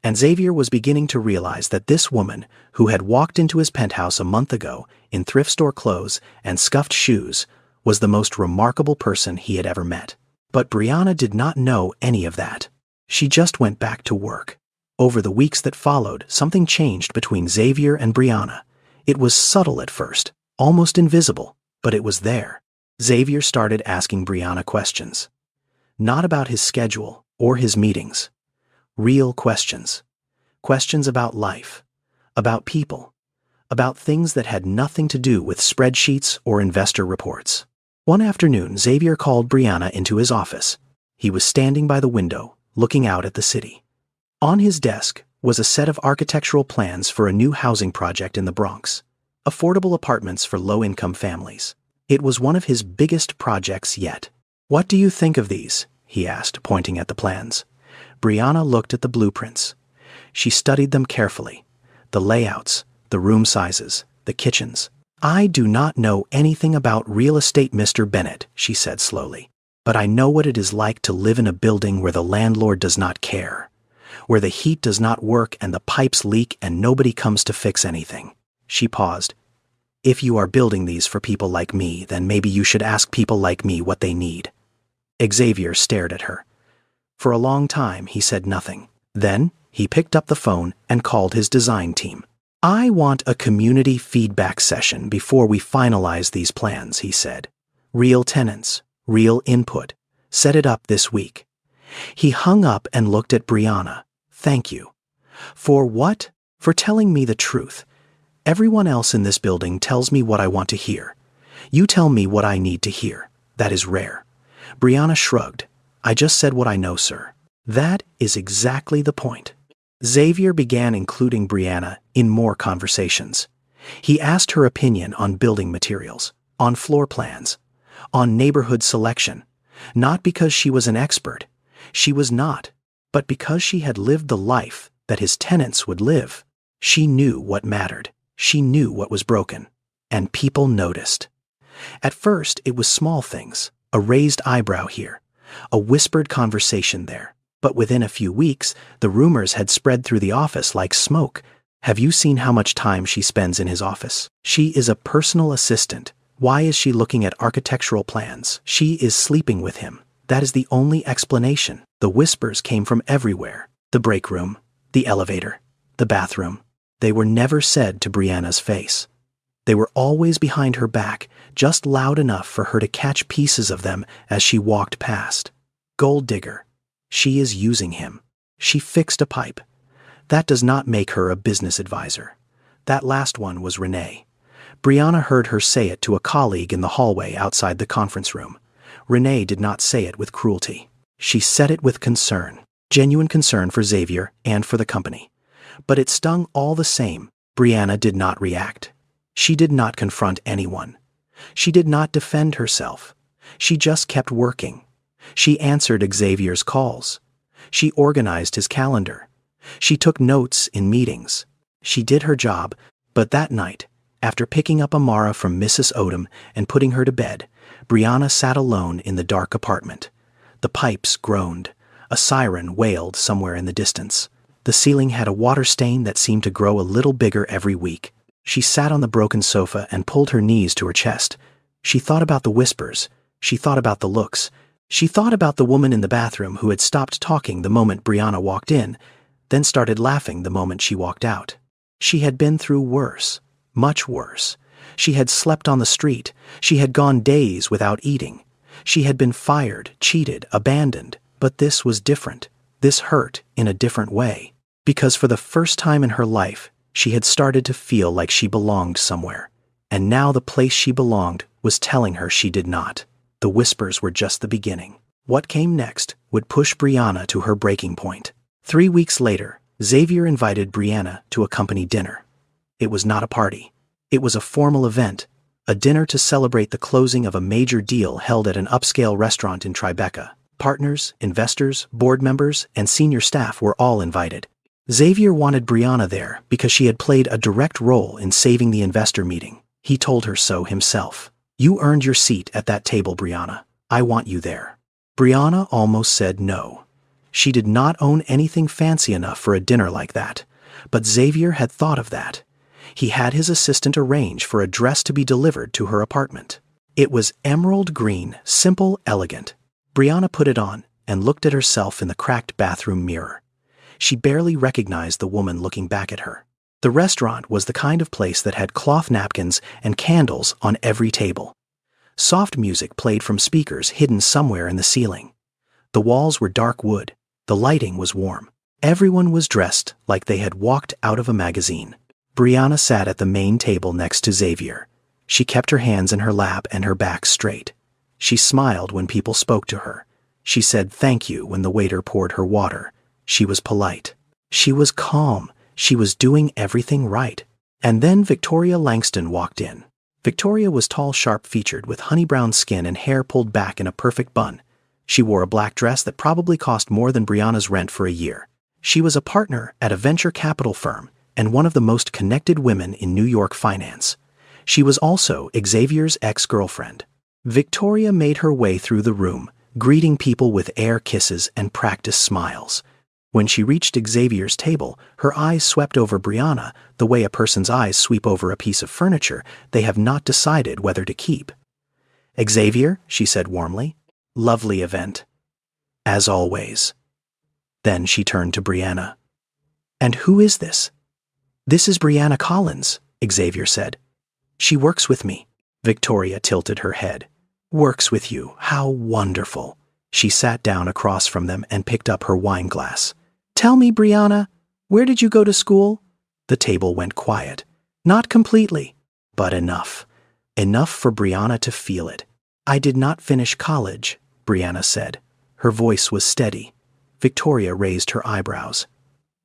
Speaker 1: And Xavier was beginning to realize that this woman, who had walked into his penthouse a month ago in thrift store clothes and scuffed shoes, was the most remarkable person he had ever met. But Brianna did not know any of that. She just went back to work. Over the weeks that followed, something changed between Xavier and Brianna. It was subtle at first, almost invisible, but it was there. Xavier started asking Brianna questions. Not about his schedule or his meetings. Real questions. Questions about life, about people, about things that had nothing to do with spreadsheets or investor reports. One afternoon, Xavier called Brianna into his office. He was standing by the window, looking out at the city. On his desk was a set of architectural plans for a new housing project in the Bronx. Affordable apartments for low-income families. It was one of his biggest projects yet. "What do you think of these?" he asked, pointing at the plans. Brianna looked at the blueprints. She studied them carefully. The layouts, the room sizes, the kitchens. "I do not know anything about real estate, Mr. Bennett," she said slowly. "But I know what it is like to live in a building where the landlord does not care, where the heat does not work and the pipes leak and nobody comes to fix anything." She paused. "If you are building these for people like me, then maybe you should ask people like me what they need." Xavier stared at her. For a long time, he said nothing. Then, he picked up the phone and called his design team. "I want a community feedback session before we finalize these plans," he said. "Real tenants, real input. Set it up this week." He hung up and looked at Brianna. "Thank you." "For what?" "For telling me the truth. Everyone else in this building tells me what I want to hear. You tell me what I need to hear. That is rare." Brianna shrugged. "I just said what I know, sir." "That is exactly the point." Xavier began including Brianna in more conversations. He asked her opinion on building materials, on floor plans, on neighborhood selection, not because she was an expert. She was not, but because she had lived the life that his tenants would live. She knew what mattered. She knew what was broken. And people noticed. At first, it was small things, a raised eyebrow here, a whispered conversation there. But within a few weeks, the rumors had spread through the office like smoke. "Have you seen how much time she spends in his office? She is a personal assistant. Why is she looking at architectural plans? She is sleeping with him. That is the only explanation." The whispers came from everywhere. The break room, the elevator, the bathroom. They were never said to Brianna's face. They were always behind her back, just loud enough for her to catch pieces of them as she walked past. Gold digger. She is using him. She fixed a pipe. That does not make her a business advisor. That last one was Renee. Brianna heard her say it to a colleague in the hallway outside the conference room. Renee did not say it with cruelty. She said it with concern, genuine concern for Xavier and for the company. But it stung all the same. Brianna did not react. She did not confront anyone. She did not defend herself. She just kept working. She answered Xavier's calls. She organized his calendar. She took notes in meetings. She did her job, but that night, after picking up Amara from Mrs. Odom and putting her to bed, Brianna sat alone in the dark apartment. The pipes groaned. A siren wailed somewhere in the distance. The ceiling had a water stain that seemed to grow a little bigger every week. She sat on the broken sofa and pulled her knees to her chest. She thought about the whispers. She thought about the looks. She thought about the woman in the bathroom who had stopped talking the moment Brianna walked in, then started laughing the moment she walked out. She had been through worse, much worse. She had slept on the street. She had gone days without eating. She had been fired, cheated, abandoned. But this was different. This hurt in a different way. Because for the first time in her life, she had started to feel like she belonged somewhere. And now the place she belonged was telling her she did not. The whispers were just the beginning. What came next would push Brianna to her breaking point. 3 weeks later, Xavier invited Brianna to a company dinner. It was not a party. It was a formal event, a dinner to celebrate the closing of a major deal held at an upscale restaurant in Tribeca. Partners, investors, board members, and senior staff were all invited. Xavier wanted Brianna there because she had played a direct role in saving the investor meeting. He told her so himself. "You earned your seat at that table, Brianna. I want you there." Brianna almost said no. She did not own anything fancy enough for a dinner like that, but Xavier had thought of that. He had his assistant arrange for a dress to be delivered to her apartment. It was emerald green, simple, elegant. Brianna put it on and looked at herself in the cracked bathroom mirror. She barely recognized the woman looking back at her. The restaurant was the kind of place that had cloth napkins and candles on every table. Soft music played from speakers hidden somewhere in the ceiling. The walls were dark wood. The lighting was warm. Everyone was dressed like they had walked out of a magazine. Brianna sat at the main table next to Xavier. She kept her hands in her lap and her back straight. She smiled when people spoke to her. She said thank you when the waiter poured her water. She was polite. She was calm. She was doing everything right. And then Victoria Langston walked in. Victoria was tall, sharp-featured, with honey-brown skin and hair pulled back in a perfect bun. She wore a black dress that probably cost more than Brianna's rent for a year. She was a partner at a venture capital firm and one of the most connected women in New York finance. She was also Xavier's ex-girlfriend. Victoria made her way through the room, greeting people with air kisses and practiced smiles. When she reached Xavier's table, her eyes swept over Brianna the way a person's eyes sweep over a piece of furniture they have not decided whether to keep. "Xavier," she said warmly. "Lovely event." "As always." Then she turned to Brianna. "And who is this?" "This is Brianna Collins," Xavier said. "She works with me." Victoria tilted her head. "Works with you? How wonderful." She sat down across from them and picked up her wine glass. "Tell me, Brianna, where did you go to school?" The table went quiet. Not completely, but enough. Enough for Brianna to feel it. "I did not finish college," Brianna said. Her voice was steady. Victoria raised her eyebrows.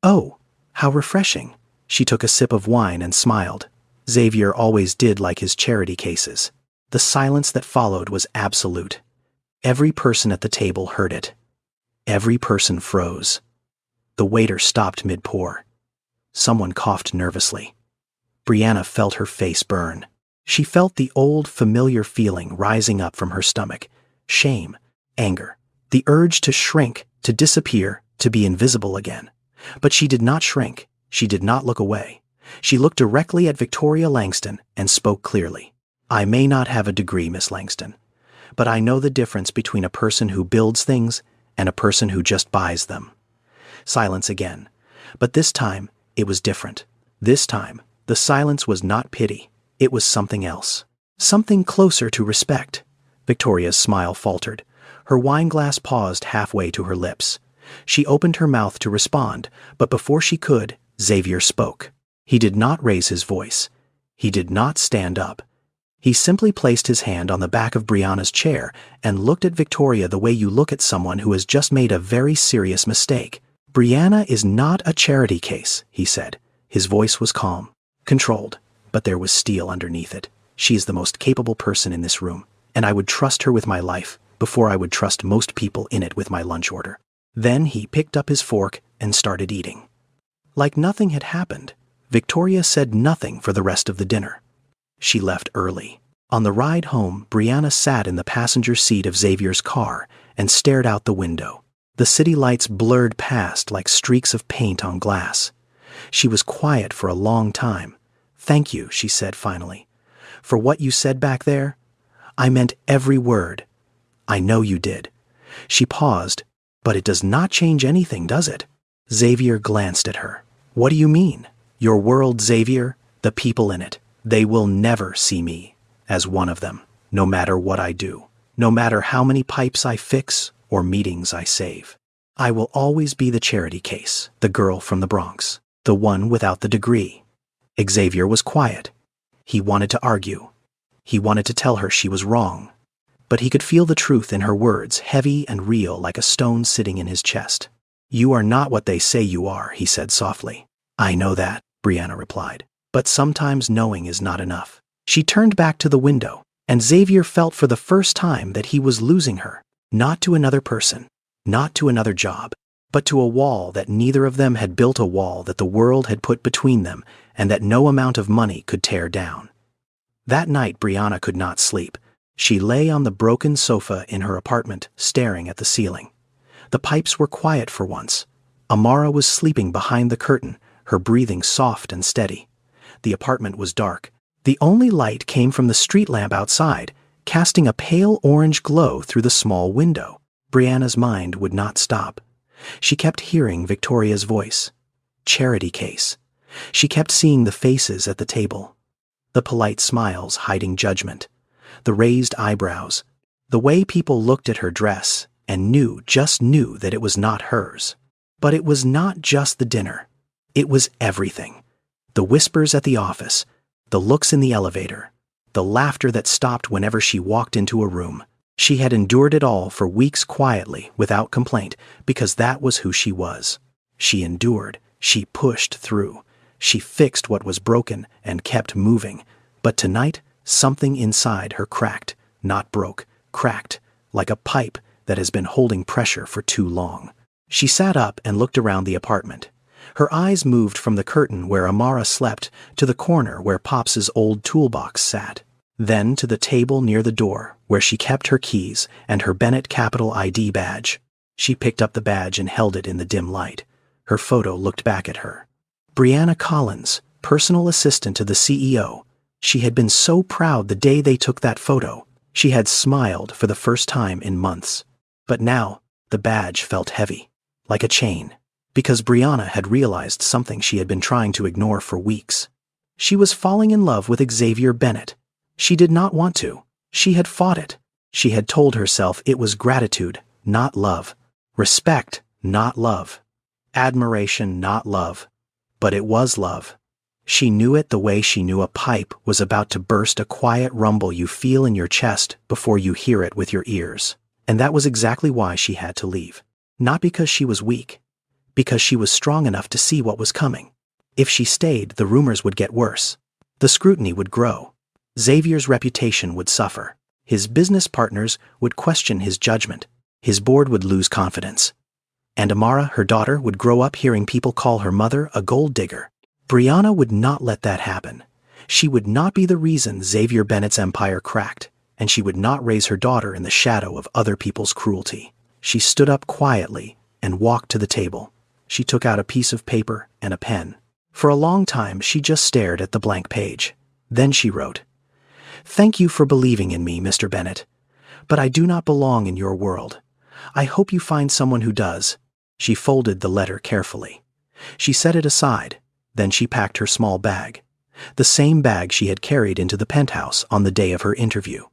Speaker 1: "Oh, how refreshing." She took a sip of wine and smiled. Xavier always did like his charity cases. The silence that followed was absolute. Every person at the table heard it. Every person froze. The waiter stopped mid-pour. Someone coughed nervously. Brianna felt her face burn. She felt the old, familiar feeling rising up from her stomach. Shame, anger, the urge to shrink, to disappear, to be invisible again. But she did not shrink. She did not look away. She looked directly at Victoria Langston and spoke clearly. "I may not have a degree, Miss Langston, but I know the difference between a person who builds things and a person who just buys them." Silence again. But this time, it was different. This time, the silence was not pity. It was something else. Something closer to respect. Victoria's smile faltered. Her wine glass paused halfway to her lips. She opened her mouth to respond, but before she could, Xavier spoke. He did not raise his voice. He did not stand up. He simply placed his hand on the back of Brianna's chair and looked at Victoria the way you look at someone who has just made a very serious mistake. "Brianna is not a charity case," he said. His voice was calm, controlled, but there was steel underneath it. "She is the most capable person in this room, and I would trust her with my life before I would trust most people in it with my lunch order." Then he picked up his fork and started eating. Like nothing had happened, Victoria said nothing for the rest of the dinner. She left early. On the ride home, Brianna sat in the passenger seat of Xavier's car and stared out the window. The city lights blurred past like streaks of paint on glass. She was quiet for a long time. "Thank you," she said finally. "For what you said back there? I meant every word." "I know you did." She paused. "But it does not change anything, does it?" Xavier glanced at her. "What do you mean?" "Your world, Xavier, the people in it. They will never see me as one of them, no matter what I do, no matter how many pipes I fix or meetings I save. I will always be the charity case, the girl from the Bronx, the one without the degree." Xavier was quiet. He wanted to argue. He wanted to tell her she was wrong. But he could feel the truth in her words, heavy and real like a stone sitting in his chest. "You are not what they say you are," he said softly. "I know that," Brianna replied. "But sometimes knowing is not enough." She turned back to the window, and Xavier felt for the first time that he was losing her, not to another person, not to another job, but to a wall that neither of them had built, a wall that the world had put between them and that no amount of money could tear down. That night Brianna could not sleep. She lay on the broken sofa in her apartment, staring at the ceiling. The pipes were quiet for once. Amara was sleeping behind the curtain, her breathing soft and steady. The apartment was dark. The only light came from the street lamp outside, casting a pale orange glow through the small window. Brianna's mind would not stop. She kept hearing Victoria's voice. Charity case. She kept seeing the faces at the table. The polite smiles hiding judgment. The raised eyebrows. The way people looked at her dress and just knew that it was not hers. But it was not just the dinner. It was everything. The whispers at the office, the looks in the elevator, the laughter that stopped whenever she walked into a room. She had endured it all for weeks quietly, without complaint, because that was who she was. She endured, she pushed through, she fixed what was broken and kept moving. But tonight, something inside her cracked, not broke, cracked, like a pipe that has been holding pressure for too long. She sat up and looked around the apartment. Her eyes moved from the curtain where Amara slept to the corner where Pops's old toolbox sat, then to the table near the door where she kept her keys and her Bennett Capital ID badge. She picked up the badge and held it in the dim light. Her photo looked back at her. Brianna Collins, personal assistant to the CEO. She had been so proud the day they took that photo. She had smiled for the first time in months. But now, the badge felt heavy, like a chain, because Brianna had realized something she had been trying to ignore for weeks. She was falling in love with Xavier Bennett. She did not want to. She had fought it. She had told herself it was gratitude, not love. Respect, not love. Admiration, not love. But it was love. She knew it the way she knew a pipe was about to burst, a quiet rumble you feel in your chest before you hear it with your ears. And that was exactly why she had to leave. Not because she was weak, because she was strong enough to see what was coming. If she stayed, the rumors would get worse. The scrutiny would grow. Xavier's reputation would suffer. His business partners would question his judgment. His board would lose confidence. And Amara, her daughter, would grow up hearing people call her mother a gold digger. Brianna would not let that happen. She would not be the reason Xavier Bennett's empire cracked, and she would not raise her daughter in the shadow of other people's cruelty. She stood up quietly and walked to the table. She took out a piece of paper and a pen. For a long time, she just stared at the blank page. Then she wrote, "Thank you for believing in me, Mr. Bennett. But I do not belong in your world. I hope you find someone who does." She folded the letter carefully. She set it aside. Then she packed her small bag, the same bag she had carried into the penthouse on the day of her interview.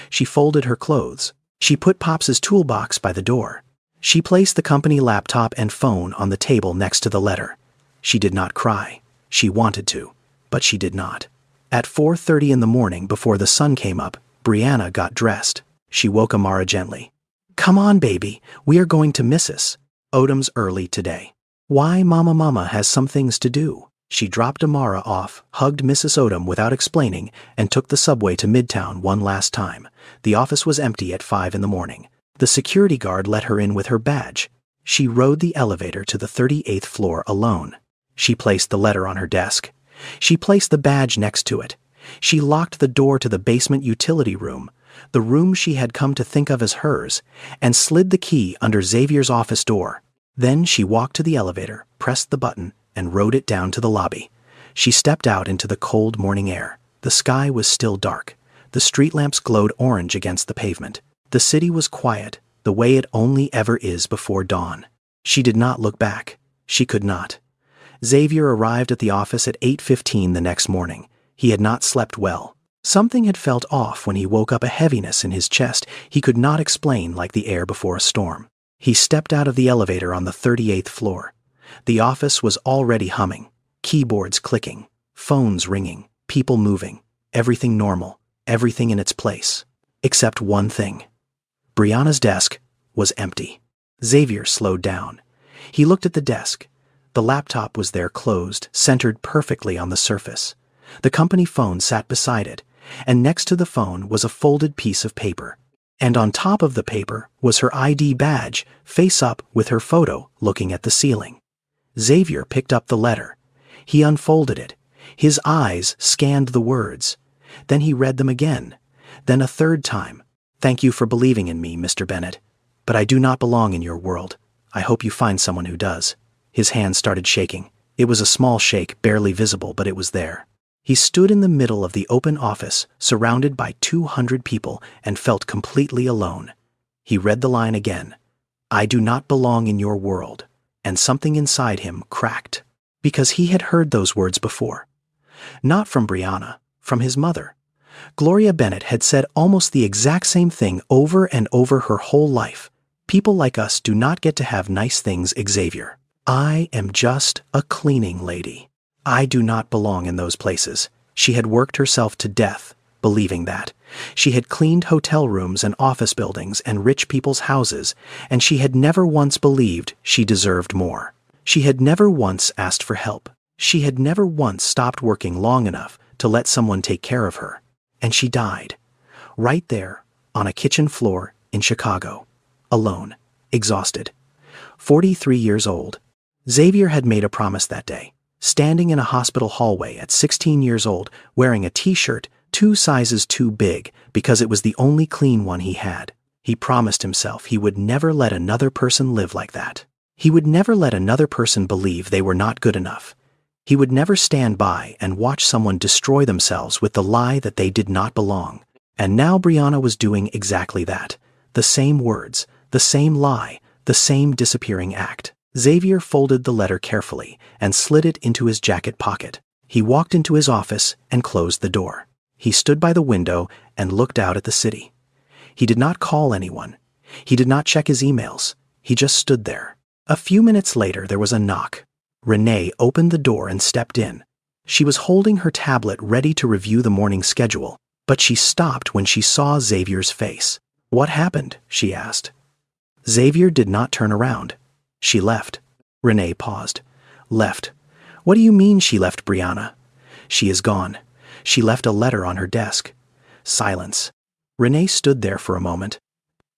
Speaker 1: She folded her clothes. She put Pops's toolbox by the door. She placed the company laptop and phone on the table next to the letter. She did not cry. She wanted to, but she did not. At 4:30 in the morning, before the sun came up, Brianna got dressed. She woke Amara gently. "Come on, baby, we are going to Mrs. Odom's early today." "Why, Mama has some things to do." She dropped Amara off, hugged Mrs. Odom without explaining, and took the subway to Midtown one last time. The office was empty at 5 in the morning. The security guard let her in with her badge. She rode the elevator to the 38th floor alone. She placed the letter on her desk. She placed the badge next to it. She locked the door to the basement utility room, the room she had come to think of as hers, and slid the key under Xavier's office door. Then she walked to the elevator, pressed the button, and rode it down to the lobby. She stepped out into the cold morning air. The sky was still dark. The street lamps glowed orange against the pavement. The city was quiet, the way it only ever is before dawn. She did not look back. She could not. Xavier arrived at the office at 8:15 the next morning. He had not slept well. Something had felt off when he woke up, a heaviness in his chest he could not explain, like the air before a storm. He stepped out of the elevator on the 38th floor. The office was already humming, keyboards clicking, phones ringing, people moving, everything normal, everything in its place. Except one thing. Brianna's desk was empty. Xavier slowed down. He looked at the desk. The laptop was there, closed, centered perfectly on the surface. The company phone sat beside it, and next to the phone was a folded piece of paper. And on top of the paper was her ID badge, face up with her photo, looking at the ceiling. Xavier picked up the letter. He unfolded it. His eyes scanned the words. Then he read them again. Then a third time. "Thank you for believing in me, Mr. Bennett. But I do not belong in your world. I hope you find someone who does." His hand started shaking. It was a small shake, barely visible, but it was there. He stood in the middle of the open office, surrounded by 200 people, and felt completely alone. He read the line again. "I do not belong in your world." And something inside him cracked. Because he had heard those words before. Not from Brianna, from his mother. Gloria Bennett had said almost the exact same thing over and over her whole life. "People like us do not get to have nice things, Xavier. I am just a cleaning lady. I do not belong in those places." She had worked herself to death, believing that. She had cleaned hotel rooms and office buildings and rich people's houses, and she had never once believed she deserved more. She had never once asked for help. She had never once stopped working long enough to let someone take care of her. And she died. Right there, on a kitchen floor in Chicago. Alone. Exhausted. 43 years old. Xavier had made a promise that day. Standing in a hospital hallway at 16 years old, wearing a t-shirt 2 sizes too big because it was the only clean one he had. He promised himself he would never let another person live like that. He would never let another person believe they were not good enough. He would never stand by and watch someone destroy themselves with the lie that they did not belong. And now Brianna was doing exactly that. The same words, the same lie, the same disappearing act. Xavier folded the letter carefully and slid it into his jacket pocket. He walked into his office and closed the door. He stood by the window and looked out at the city. He did not call anyone. He did not check his emails. He just stood there. A few minutes later, there was a knock. Renee opened the door and stepped in. She was holding her tablet ready to review the morning schedule, but she stopped when she saw Xavier's face. "What happened?" she asked. Xavier did not turn around. "She left." Renee paused. "Left? What do you mean she left, Brianna?" "She is gone. She left a letter on her desk." Silence. Renee stood there for a moment.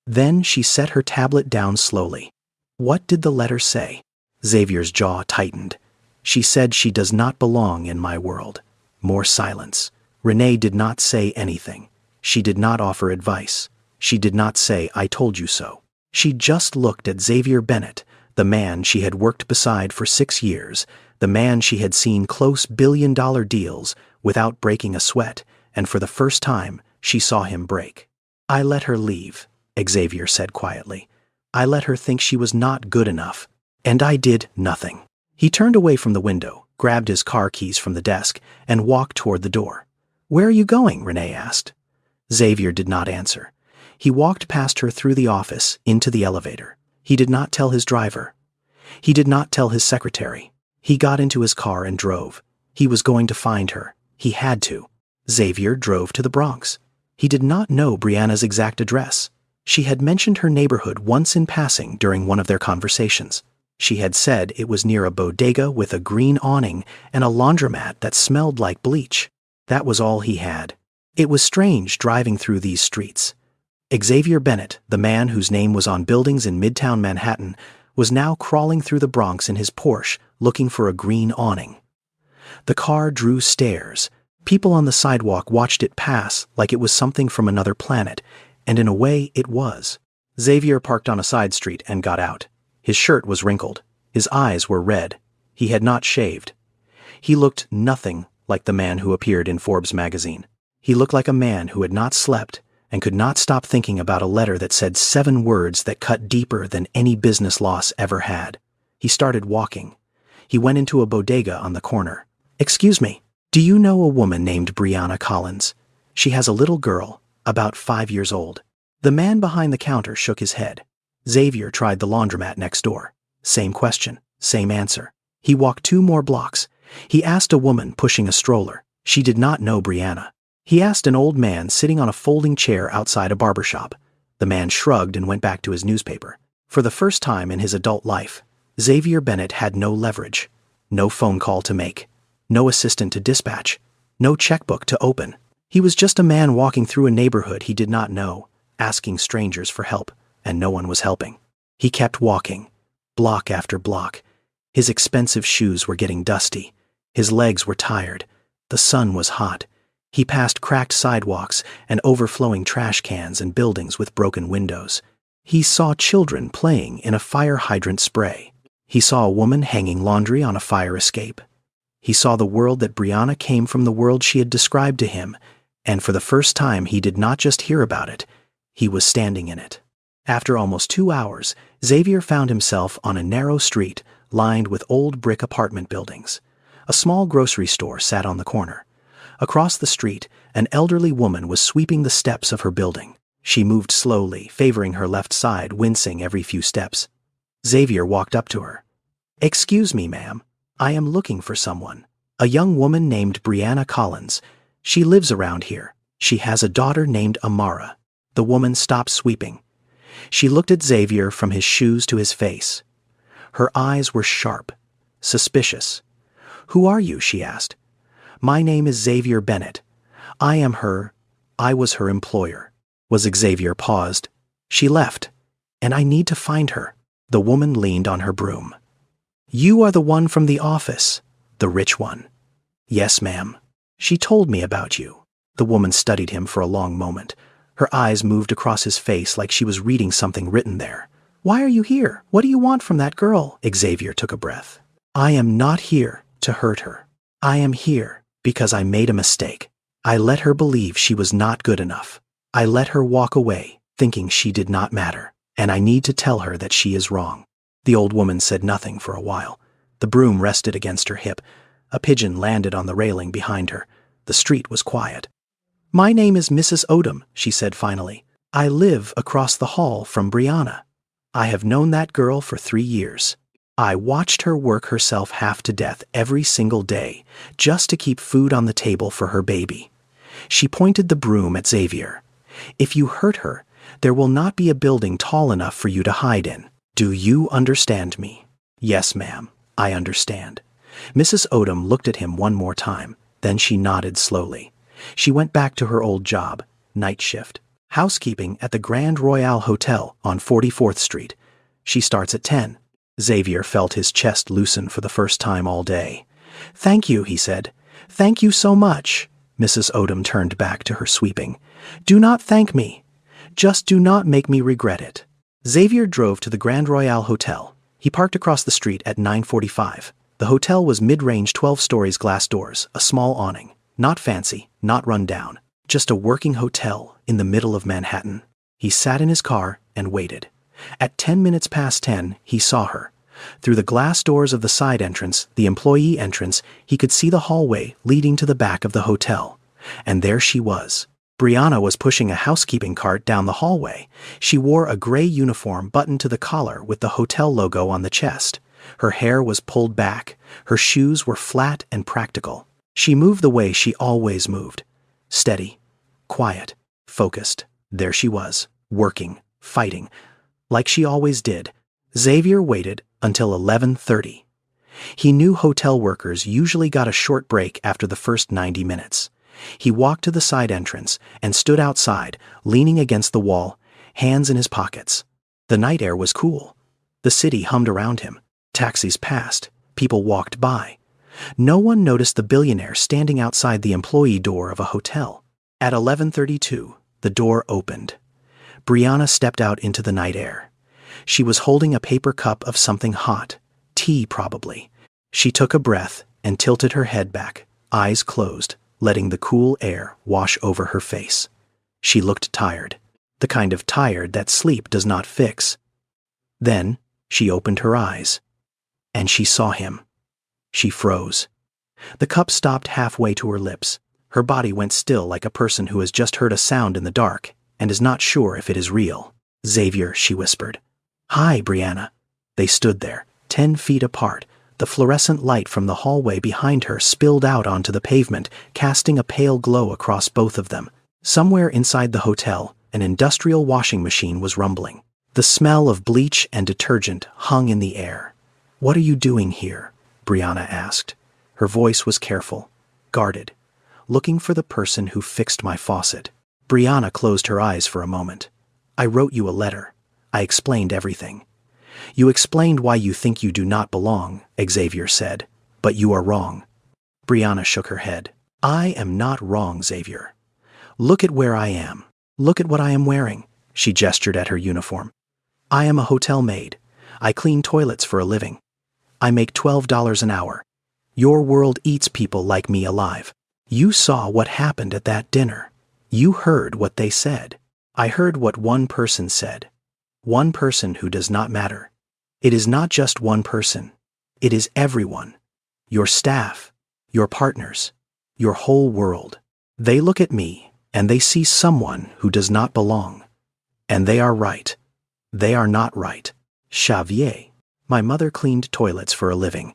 Speaker 1: Then she set her tablet down slowly. "What did the letter say?" Xavier's jaw tightened. "She said she does not belong in my world." More silence. Renee did not say anything. She did not offer advice. She did not say, "I told you so." She just looked at Xavier Bennett, the man she had worked beside for 6 years, the man she had seen close billion-dollar deals without breaking a sweat, and for the first time, she saw him break. "I let her leave," Xavier said quietly. "I let her think she was not good enough. And I did nothing." He turned away from the window, grabbed his car keys from the desk, and walked toward the door. "Where are you going?" Renee asked. Xavier did not answer. He walked past her through the office, into the elevator. He did not tell his driver. He did not tell his secretary. He got into his car and drove. He was going to find her. He had to. Xavier drove to the Bronx. He did not know Brianna's exact address. She had mentioned her neighborhood once in passing during one of their conversations. She had said it was near a bodega with a green awning and a laundromat that smelled like bleach. That was all he had. It was strange driving through these streets. Xavier Bennett, the man whose name was on buildings in Midtown Manhattan, was now crawling through the Bronx in his Porsche looking for a green awning. The car drew stares. People on the sidewalk watched it pass like it was something from another planet, and in a way it was. Xavier parked on a side street and got out. His shirt was wrinkled. His eyes were red. He had not shaved. He looked nothing like the man who appeared in Forbes magazine. He looked like a man who had not slept and could not stop thinking about a letter that said 7 words that cut deeper than any business loss ever had. He started walking. He went into a bodega on the corner. "Excuse me, do you know a woman named Brianna Collins? She has a little girl, about 5 years old." The man behind the counter shook his head. Xavier tried the laundromat next door. Same question, same answer. He walked 2 more blocks. He asked a woman pushing a stroller. She did not know Brianna. He asked an old man sitting on a folding chair outside a barber shop. The man shrugged and went back to his newspaper. For the first time in his adult life, Xavier Bennett had no leverage, no phone call to make, no assistant to dispatch, no checkbook to open. He was just a man walking through a neighborhood he did not know, asking strangers for help, and no one was helping. He kept walking, block after block. His expensive shoes were getting dusty. His legs were tired. The sun was hot. He passed cracked sidewalks and overflowing trash cans and buildings with broken windows. He saw children playing in a fire hydrant spray. He saw a woman hanging laundry on a fire escape. He saw the world that Brianna came from, the world she had described to him, and for the first time he did not just hear about it, he was standing in it. After almost 2 hours, Xavier found himself on a narrow street lined with old brick apartment buildings. A small grocery store sat on the corner. Across the street, an elderly woman was sweeping the steps of her building. She moved slowly, favoring her left side, wincing every few steps. Xavier walked up to her. "Excuse me, ma'am. I am looking for someone. A young woman named Brianna Collins. She lives around here. She has a daughter named Amara." The woman stopped sweeping. She looked at Xavier from his shoes to his face. Her eyes were sharp, suspicious. "Who are you?" she asked. "My name is Xavier Bennett. I was her employer." Was Xavier paused. "She left, and I need to find her." The woman leaned on her broom. "You are the one from the office, the rich one." "Yes, ma'am. She told me about you." The woman studied him for a long moment. Her eyes moved across his face like she was reading something written there. "Why are you here? What do you want from that girl?" Xavier took a breath. "I am not here to hurt her. I am here because I made a mistake. I let her believe she was not good enough. I let her walk away, thinking she did not matter, and I need to tell her that she is wrong." The old woman said nothing for a while. The broom rested against her hip. A pigeon landed on the railing behind her. The street was quiet. "My name is Mrs. Odom," she said finally. "I live across the hall from Brianna. I have known that girl for 3 years. I watched her work herself half to death every single day just to keep food on the table for her baby." She pointed the broom at Xavier. "If you hurt her, there will not be a building tall enough for you to hide in. Do you understand me?" "Yes, ma'am, I understand." Mrs. Odom looked at him one more time, then she nodded slowly. She went back to her old job, night shift, housekeeping at the Grand Royale Hotel on 44th Street. She starts at 10. Xavier felt his chest loosen for the first time all day. "Thank you," he said. "Thank you so much." Mrs. Odom turned back to her sweeping. "Do not thank me. Just do not make me regret it." Xavier drove to the Grand Royale Hotel. He parked across the street at 9:45. The hotel was mid-range, 12 stories, glass doors, a small awning. Not fancy, not run down. Just a working hotel in the middle of Manhattan. He sat in his car and waited. At 10 minutes past 10, he saw her. Through the glass doors of the side entrance, the employee entrance, he could see the hallway leading to the back of the hotel. And there she was, Brianna was pushing a housekeeping cart down the hallway. She wore a gray uniform buttoned to the collar with the hotel logo on the chest. Her hair was pulled back. Her shoes were flat and practical. She moved the way she always moved. Steady, quiet, focused. There she was, working, fighting, like she always did. Xavier waited until 11:30. He knew hotel workers usually got a short break after the first 90 minutes. He walked to the side entrance and stood outside, leaning against the wall, hands in his pockets. The night air was cool. The city hummed around him. Taxis passed. People walked by. No one noticed the billionaire standing outside the employee door of a hotel. At 11:32, the door opened. Brianna stepped out into the night air. She was holding a paper cup of something hot. Tea, probably. She took a breath and tilted her head back, eyes closed, letting the cool air wash over her face. She looked tired, the kind of tired that sleep does not fix. Then she opened her eyes, and she saw him. She froze. The cup stopped halfway to her lips. Her body went still like a person who has just heard a sound in the dark and is not sure if it is real. "Xavier," she whispered. "Hi, Brianna." They stood there, 10 feet apart. The fluorescent light from the hallway behind her spilled out onto the pavement, casting a pale glow across both of them. Somewhere inside the hotel, an industrial washing machine was rumbling. The smell of bleach and detergent hung in the air. "What are you doing here?" Brianna asked. Her voice was careful, guarded. "Looking for the person who fixed my faucet." Brianna closed her eyes for a moment. "I wrote you a letter. I explained everything." "You explained why you think you do not belong," Xavier said, "but you are wrong." Brianna shook her head. "I am not wrong, Xavier. Look at where I am. Look at what I am wearing." She gestured at her uniform. "I am a hotel maid. I clean toilets for a living. I make $12 an hour. Your world eats people like me alive. You saw what happened at that dinner. You heard what they said. I heard what one person said. One person who does not matter. It is not just one person. It is everyone. Your staff, your partners, your whole world. They look at me and they see someone who does not belong. And they are right. They are not right." Xavier. "My mother cleaned toilets for a living."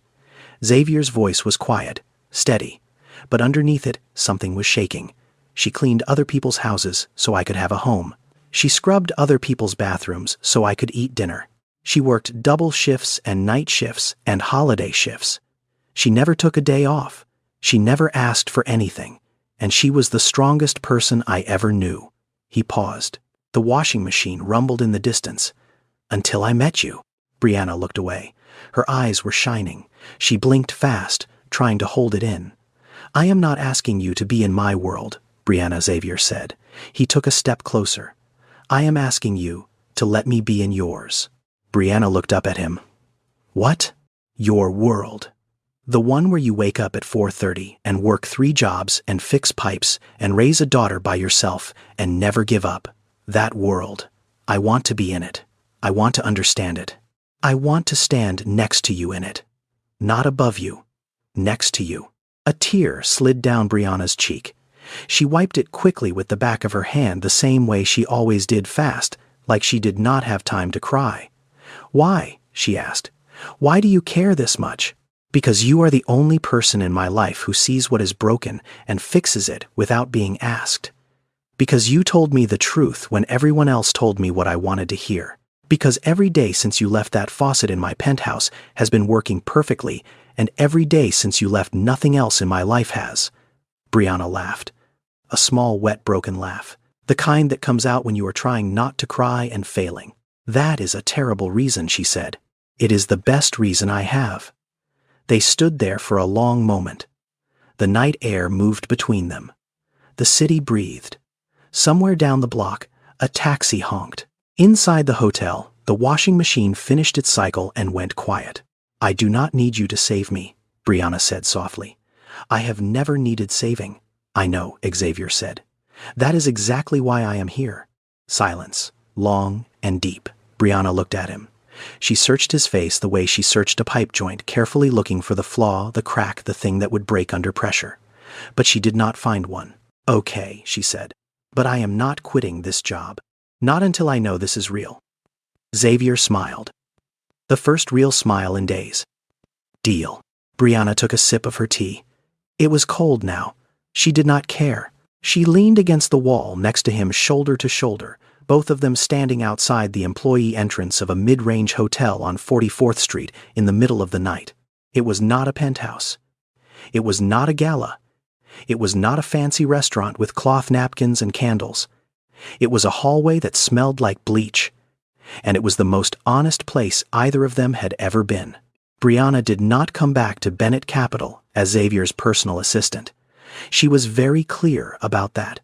Speaker 1: Xavier's voice was quiet, steady, but underneath it, something was shaking. "She cleaned other people's houses so I could have a home. She scrubbed other people's bathrooms so I could eat dinner. She worked double shifts and night shifts and holiday shifts. She never took a day off. She never asked for anything. And she was the strongest person I ever knew." He paused. The washing machine rumbled in the distance. "Until I met you." Brianna looked away. Her eyes were shining. She blinked fast, trying to hold it in. "I am not asking you to be in my world," Brianna, Xavier said. He took a step closer. "I am asking you to let me be in yours." Brianna looked up at him. "What?" "Your world. The one where you wake up at 4:30 and work 3 jobs and fix pipes and raise a daughter by yourself and never give up. That world. I want to be in it. I want to understand it. I want to stand next to you in it. Not above you. Next to you." A tear slid down Brianna's cheek. She wiped it quickly with the back of her hand the same way she always did, fast, like she did not have time to cry. "Why?" she asked. "Why do you care this much?" "Because you are the only person in my life who sees what is broken and fixes it without being asked. Because you told me the truth when everyone else told me what I wanted to hear. Because every day since you left that faucet in my penthouse has been working perfectly, and every day since you left nothing else in my life has." Brianna laughed. A small, wet, broken laugh. The kind that comes out when you are trying not to cry and failing. "That is a terrible reason," she said. "It is the best reason I have." They stood there for a long moment. The night air moved between them. The city breathed. Somewhere down the block, a taxi honked. Inside the hotel, the washing machine finished its cycle and went quiet. "I do not need you to save me," Brianna said softly. "I have never needed saving." "I know," Xavier said. "That is exactly why I am here." Silence, long and deep. Brianna looked at him. She searched his face the way she searched a pipe joint, carefully looking for the flaw, the crack, the thing that would break under pressure. But she did not find one. "Okay," she said. but I am not quitting this job. Not until I know this is real. Xavier smiled. The first real smile in days. Deal. Brianna took a sip of her tea. It was cold now. She did not care. She leaned against the wall next to him shoulder to shoulder, both of them standing outside the employee entrance of a mid-range hotel on 44th Street in the middle of the night. It was not a penthouse. It was not a gala. It was not a fancy restaurant with cloth napkins and candles. It was a hallway that smelled like bleach. And it was the most honest place either of them had ever been. Brianna did not come back to Bennett Capital as Xavier's personal assistant. She was very clear about that.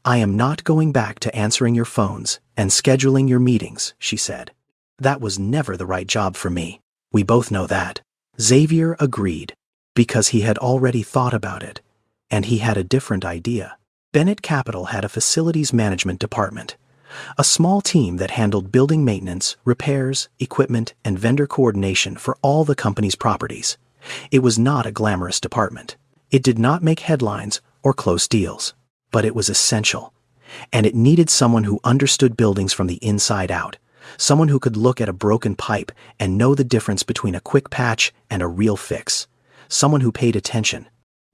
Speaker 1: I am not going back to answering your phones and scheduling your meetings, she said. That was never the right job for me. We both know that. Xavier agreed, because he had already thought about it, and he had a different idea. Bennett Capital had a facilities management department, a small team that handled building maintenance, repairs, equipment, and vendor coordination for all the company's properties. It was not a glamorous department. It did not make headlines or close deals, but it was essential. And it needed someone who understood buildings from the inside out, someone who could look at a broken pipe and know the difference between a quick patch and a real fix, someone who paid attention.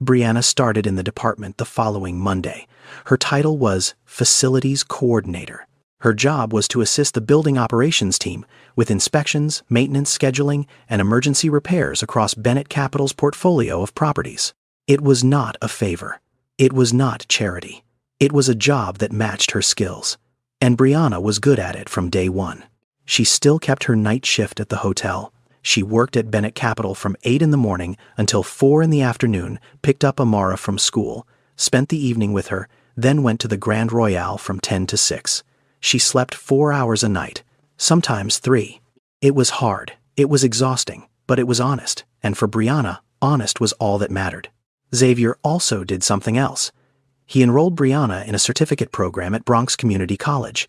Speaker 1: Brianna started in the department the following Monday. Her title was Facilities Coordinator. Her job was to assist the building operations team with inspections, maintenance scheduling, and emergency repairs across Bennett Capital's portfolio of properties. It was not a favor. It was not charity. It was a job that matched her skills. And Brianna was good at it from day one. She still kept her night shift at the hotel. She worked at Bennett Capital from 8 in the morning until 4 in the afternoon, picked up Amara from school, spent the evening with her, then went to the Grand Royale from 10 to 6. She slept 4 hours a night, sometimes 3. It was hard, it was exhausting, but it was honest, and for Brianna, honest was all that mattered. Xavier also did something else. He enrolled Brianna in a certificate program at Bronx Community College.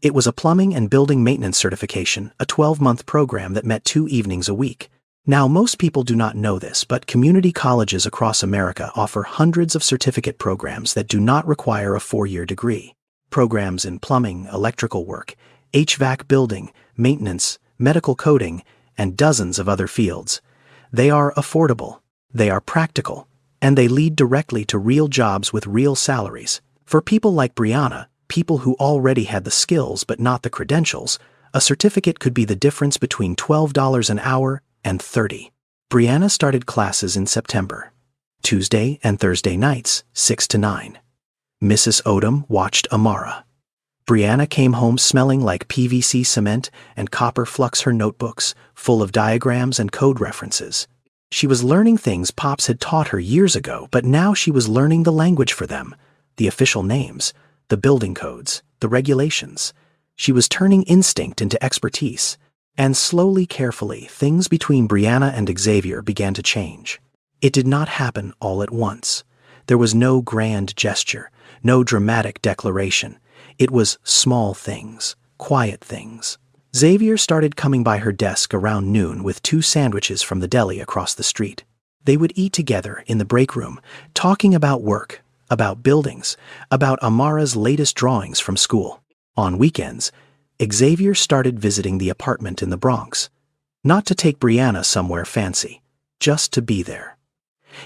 Speaker 1: It was a plumbing and building maintenance certification, a 12-month program that met 2 evenings a week. Now, most people do not know this, but community colleges across America offer hundreds of certificate programs that do not require a 4-year degree. Programs in plumbing, electrical work, HVAC building, maintenance, medical coding, and dozens of other fields. They are affordable, they are practical, and they lead directly to real jobs with real salaries. For people like Brianna, people who already had the skills but not the credentials, a certificate could be the difference between $12 an hour and $30. Brianna started classes in September. Tuesday and Thursday nights, 6 to 9. Mrs. Odom watched Amara. Brianna came home smelling like PVC cement and copper flux her notebooks, full of diagrams and code references. She was learning things Pops had taught her years ago, but now she was learning the language for them, the official names, the building codes, the regulations. She was turning instinct into expertise. And slowly, carefully, things between Brianna and Xavier began to change. It did not happen all at once. There was no grand gesture, no dramatic declaration. It was small things, quiet things. Xavier started coming by her desk around noon with 2 sandwiches from the deli across the street. They would eat together in the break room, talking about work, about buildings, about Amara's latest drawings from school. On weekends, Xavier started visiting the apartment in the Bronx. Not to take Brianna somewhere fancy, just to be there.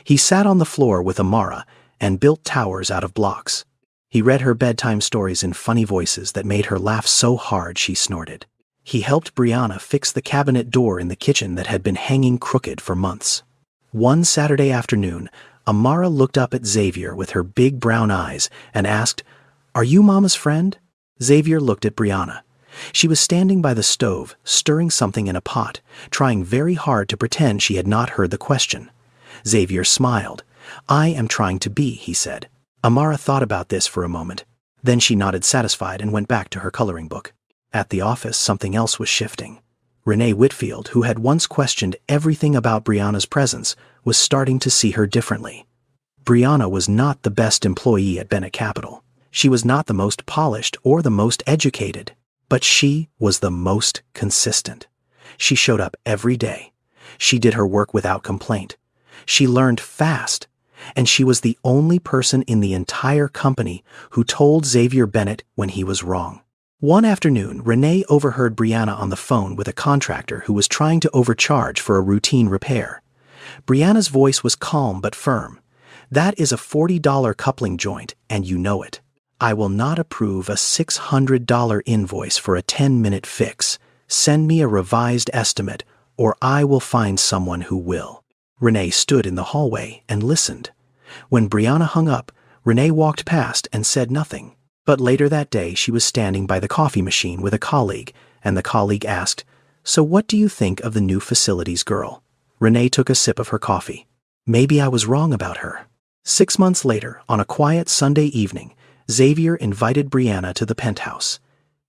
Speaker 1: He sat on the floor with Amara and built towers out of blocks. He read her bedtime stories in funny voices that made her laugh so hard she snorted. He helped Brianna fix the cabinet door in the kitchen that had been hanging crooked for months. One Saturday afternoon, Amara looked up at Xavier with her big brown eyes and asked, "Are you Mama's friend?" Xavier looked at Brianna. She was standing by the stove, stirring something in a pot, trying very hard to pretend she had not heard the question. Xavier smiled. "I am trying to be," he said. Amara thought about this for a moment. Then she nodded satisfied and went back to her coloring book. At the office, something else was shifting. Renee Whitfield, who had once questioned everything about Brianna's presence, was starting to see her differently. Brianna was not the best employee at Bennett Capital. She was not the most polished or the most educated, but she was the most consistent. She showed up every day. She did her work without complaint. She learned fast, and she was the only person in the entire company who told Xavier Bennett when he was wrong. One afternoon, Renee overheard Brianna on the phone with a contractor who was trying to overcharge for a routine repair. Brianna's voice was calm but firm. "That is a $40 coupling joint, and you know it. I will not approve a $600 invoice for a 10-minute fix. Send me a revised estimate, or I will find someone who will." Renee stood in the hallway and listened. When Brianna hung up, Renee walked past and said nothing. But later that day, she was standing by the coffee machine with a colleague, and the colleague asked, "So what do you think of the new facilities girl?" Renee took a sip of her coffee. "Maybe I was wrong about her." 6 months later, on a quiet Sunday evening, Xavier invited Brianna to the Penthouse.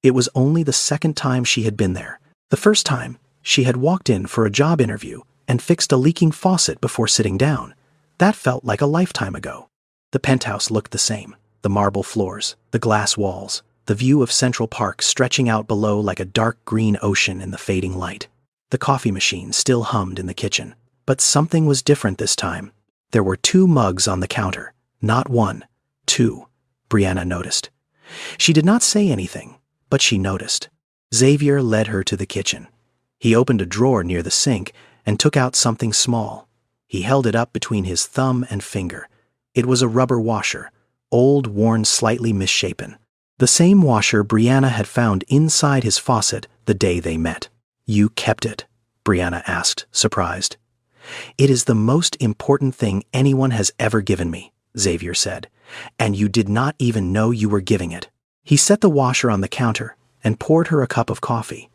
Speaker 1: It was only the second time she had been there. The first time, she had walked in for a job interview and fixed a leaking faucet before sitting down. That felt like a lifetime ago. The Penthouse looked the same. The marble floors, the glass walls, the view of Central Park stretching out below like a dark green ocean in the fading light. The coffee machine still hummed in the kitchen. But something was different this time. There were 2 mugs on the counter. Not 1, 2, Brianna noticed. She did not say anything, but she noticed. Xavier led her to the kitchen. He opened a drawer near the sink and took out something small. He held it up between his thumb and finger. It was a rubber washer, old, worn, slightly misshapen. The same washer Brianna had found inside his faucet the day they met. "You kept it?" Brianna asked, surprised. "It is the most important thing anyone has ever given me," Xavier said, "and you did not even know you were giving it." He set the washer on the counter and poured her a cup of coffee.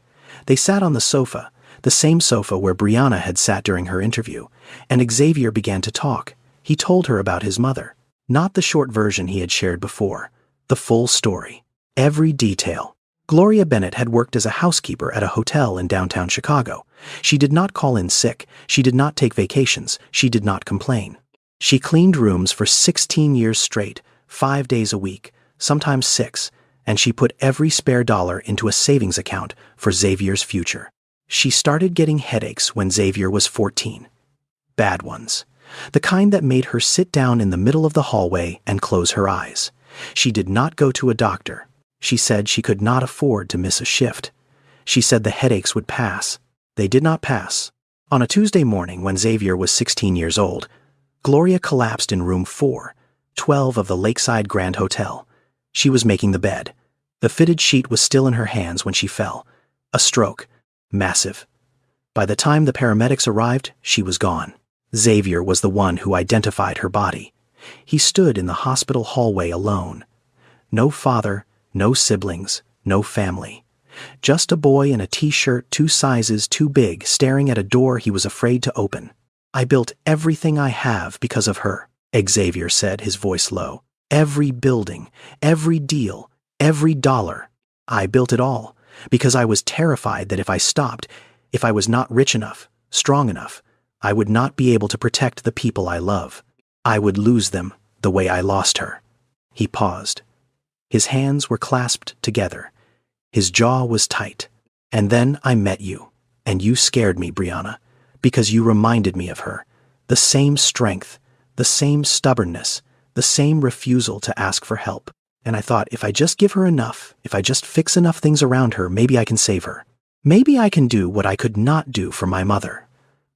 Speaker 1: They sat on the sofa, the same sofa where Brianna had sat during her interview, and Xavier began to talk. He told her about his mother. Not the short version he had shared before. The full story. Every detail. Gloria Bennett had worked as a housekeeper at a hotel in downtown Chicago. She did not call in sick. She did not take vacations. She did not complain. She cleaned rooms for 16 years straight, 5 days a week, sometimes 6, and she put every spare dollar into a savings account for Xavier's future. She started getting headaches when Xavier was 14. Bad ones. The kind that made her sit down in the middle of the hallway and close her eyes. She did not go to a doctor. She said she could not afford to miss a shift. She said the headaches would pass. They did not pass. On a Tuesday morning when Xavier was 16 years old, Gloria collapsed in room 412 of the Lakeside Grand Hotel. She was making the bed. The fitted sheet was still in her hands when she fell. A stroke. Massive. By the time the paramedics arrived, she was gone. Xavier was the one who identified her body. He stood in the hospital hallway alone. No father, no siblings, no family. Just a boy in a t-shirt 2 sizes too big staring at a door he was afraid to open. "I built everything I have because of her," Xavier said, his voice low. "Every building, every deal, every dollar. I built it all because I was terrified that if I stopped, if I was not rich enough, strong enough, I would not be able to protect the people I love. I would lose them the way I lost her." He paused. His hands were clasped together. His jaw was tight. "And then I met you, and you scared me, Brianna, because you reminded me of her. The same strength, the same stubbornness, the same refusal to ask for help. And I thought, if I just give her enough, if I just fix enough things around her, maybe I can save her. Maybe I can do what I could not do for my mother."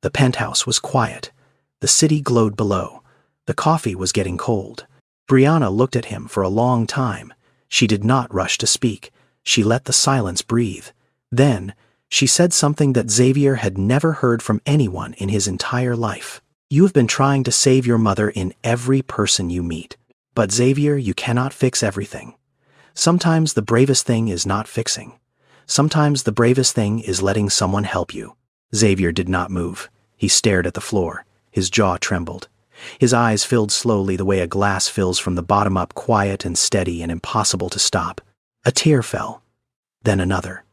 Speaker 1: The Penthouse was quiet. The city glowed below. The coffee was getting cold. Brianna looked at him for a long time. She did not rush to speak. She let the silence breathe. Then, she said something that Xavier had never heard from anyone in his entire life. "You have been trying to save your mother in every person you meet. But Xavier, you cannot fix everything. Sometimes the bravest thing is not fixing. Sometimes the bravest thing is letting someone help you." Xavier did not move. He stared at the floor. His jaw trembled. His eyes filled slowly the way a glass fills from the bottom up, quiet and steady and impossible to stop. A tear fell. Then another.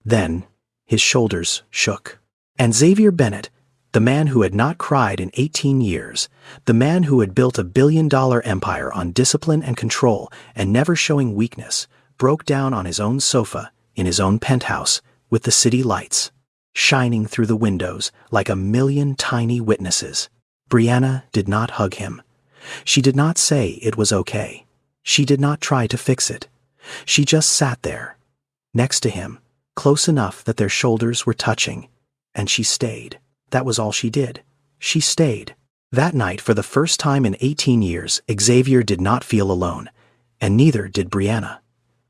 Speaker 1: Then his shoulders shook. And Xavier Bennett, the man who had not cried in 18 years, the man who had built a billion-dollar empire on discipline and control and never showing weakness, broke down on his own sofa in his own penthouse with the city lights shining through the windows like a million tiny witnesses. Brianna did not hug him. She did not say it was okay. She did not try to fix it. She just sat there, next to him, close enough that their shoulders were touching, and she stayed. That was all she did. She stayed. That night, for the first time in 18 years, Xavier did not feel alone, and neither did Brianna.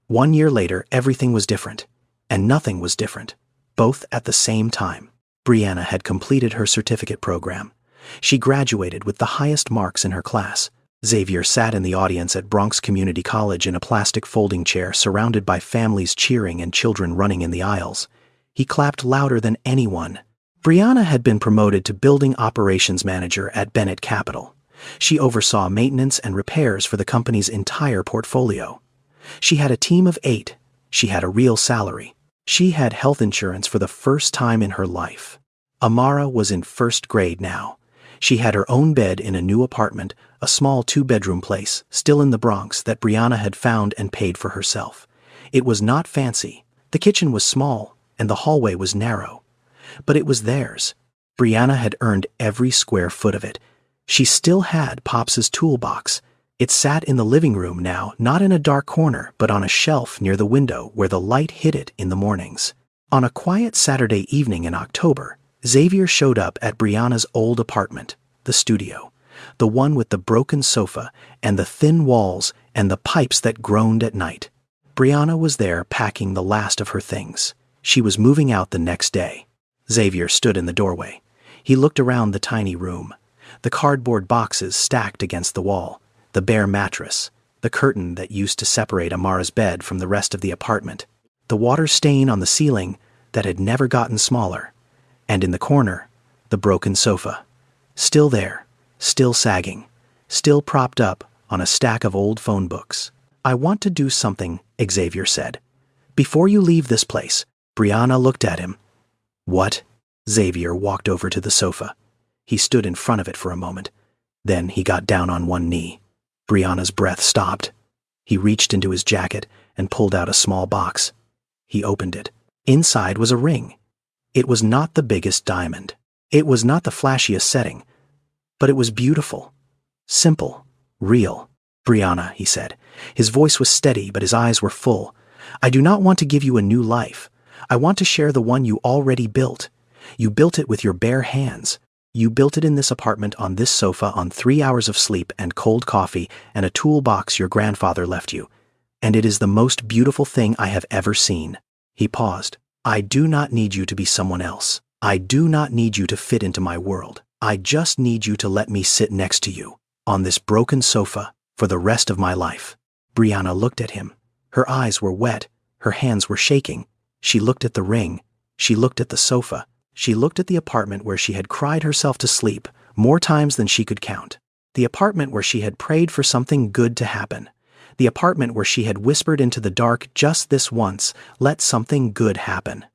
Speaker 1: 1 year later, everything was different, and nothing was different, both at the same time. Brianna had completed her certificate program. She graduated with the highest marks in her class. Xavier sat in the audience at Bronx Community College in a plastic folding chair surrounded by families cheering and children running in the aisles. He clapped louder than anyone. Brianna had been promoted to building operations manager at Bennett Capital. She oversaw maintenance and repairs for the company's entire portfolio. She had a team of 8. She had a real salary. She had health insurance for the first time in her life. Amara was in first grade now. She had her own bed in a new apartment, a small 2-bedroom place, still in the Bronx, that Brianna had found and paid for herself. It was not fancy. The kitchen was small, and the hallway was narrow. But it was theirs. Brianna had earned every square foot of it. She still had Pops's toolbox. It sat in the living room now, not in a dark corner, but on a shelf near the window where the light hit it in the mornings. On a quiet Saturday evening in October, Xavier showed up at Brianna's old apartment, the studio, the one with the broken sofa and the thin walls and the pipes that groaned at night. Brianna was there packing the last of her things. She was moving out the next day. Xavier stood in the doorway. He looked around the tiny room. The cardboard boxes stacked against the wall, the bare mattress, the curtain that used to separate Amara's bed from the rest of the apartment, the water stain on the ceiling that had never gotten smaller, and in the corner, the broken sofa. Still there, still sagging, still propped up on a stack of old phone books. "I want to do something," Xavier said. "Before you leave this place." Brianna looked at him. "What?" Xavier walked over to the sofa. He stood in front of it for a moment. Then he got down on one knee. Brianna's breath stopped. He reached into his jacket and pulled out a small box. He opened it. Inside was a ring. It was not the biggest diamond. It was not the flashiest setting. But it was beautiful. Simple. Real. "Brianna," he said. His voice was steady, but his eyes were full. "I do not want to give you a new life. I want to share the one you already built. You built it with your bare hands. You built it in this apartment on this sofa on 3 hours of sleep and cold coffee and a toolbox your grandfather left you. And it is the most beautiful thing I have ever seen." He paused. "I do not need you to be someone else. I do not need you to fit into my world. I just need you to let me sit next to you, on this broken sofa, for the rest of my life." Brianna looked at him. Her eyes were wet. Her hands were shaking. She looked at the ring. She looked at the sofa. She looked at the apartment where she had cried herself to sleep more times than she could count. The apartment where she had prayed for something good to happen. The apartment where she had whispered into the dark just this once, "Let something good happen."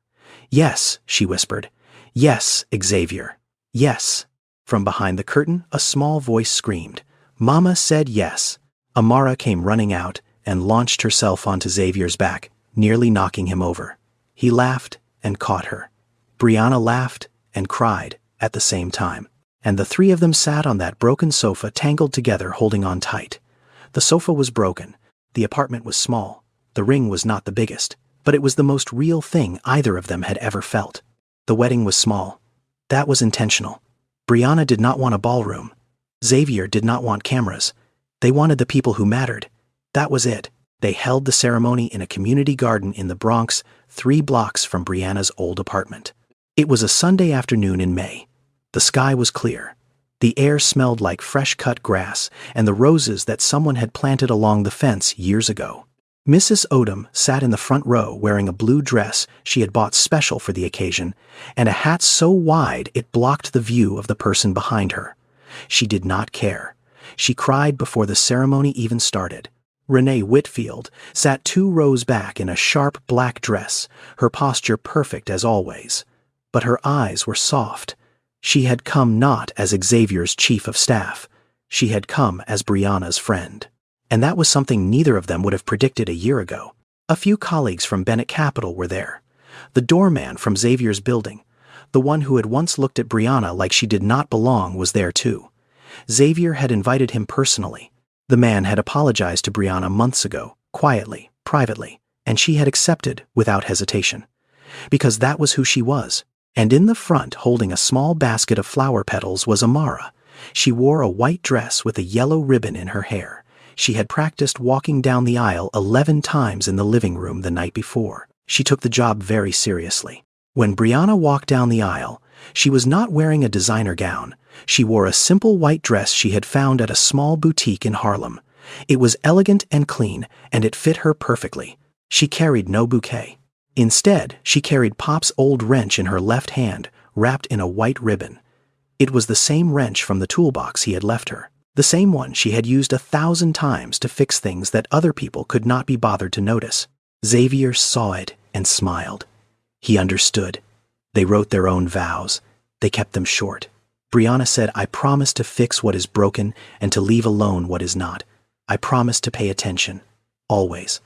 Speaker 1: "Yes," she whispered. "Yes, Xavier. Yes." From behind the curtain, a small voice screamed. "Mama said yes." Amara came running out and launched herself onto Xavier's back, nearly knocking him over. He laughed and caught her. Brianna laughed and cried at the same time, and the 3 of them sat on that broken sofa tangled together, holding on tight. The sofa was broken. The apartment was small. The ring was not the biggest, but it was the most real thing either of them had ever felt. The wedding was small. That was intentional. Brianna did not want a ballroom. Xavier did not want cameras. They wanted the people who mattered. That was it. They held the ceremony in a community garden in the Bronx, 3 blocks from Brianna's old apartment. It was a Sunday afternoon in May. The sky was clear. The air smelled like fresh-cut grass and the roses that someone had planted along the fence years ago. Mrs. Odom sat in the front row wearing a blue dress she had bought special for the occasion and a hat so wide it blocked the view of the person behind her. She did not care. She cried before the ceremony even started. Renee Whitfield sat 2 rows back in a sharp black dress, her posture perfect as always. But her eyes were soft. She had come not as Xavier's chief of staff. She had come as Brianna's friend. And that was something neither of them would have predicted a year ago. A few colleagues from Bennett Capital were there. The doorman from Xavier's building, the one who had once looked at Brianna like she did not belong, was there too. Xavier had invited him personally. The man had apologized to Brianna months ago, quietly, privately, and she had accepted without hesitation. Because that was who she was. And in the front, holding a small basket of flower petals, was Amara. She wore a white dress with a yellow ribbon in her hair. She had practiced walking down the aisle 11 times in the living room the night before. She took the job very seriously. When Brianna walked down the aisle, she was not wearing a designer gown. She wore a simple white dress she had found at a small boutique in Harlem. It was elegant and clean, and it fit her perfectly. She carried no bouquet. Instead, she carried Pop's old wrench in her left hand, wrapped in a white ribbon. It was the same wrench from the toolbox he had left her. The same one she had used 1,000 times to fix things that other people could not be bothered to notice. Xavier saw it and smiled. He understood. They wrote their own vows. They kept them short. Brianna said, "I promise to fix what is broken and to leave alone what is not. I promise to pay attention. Always."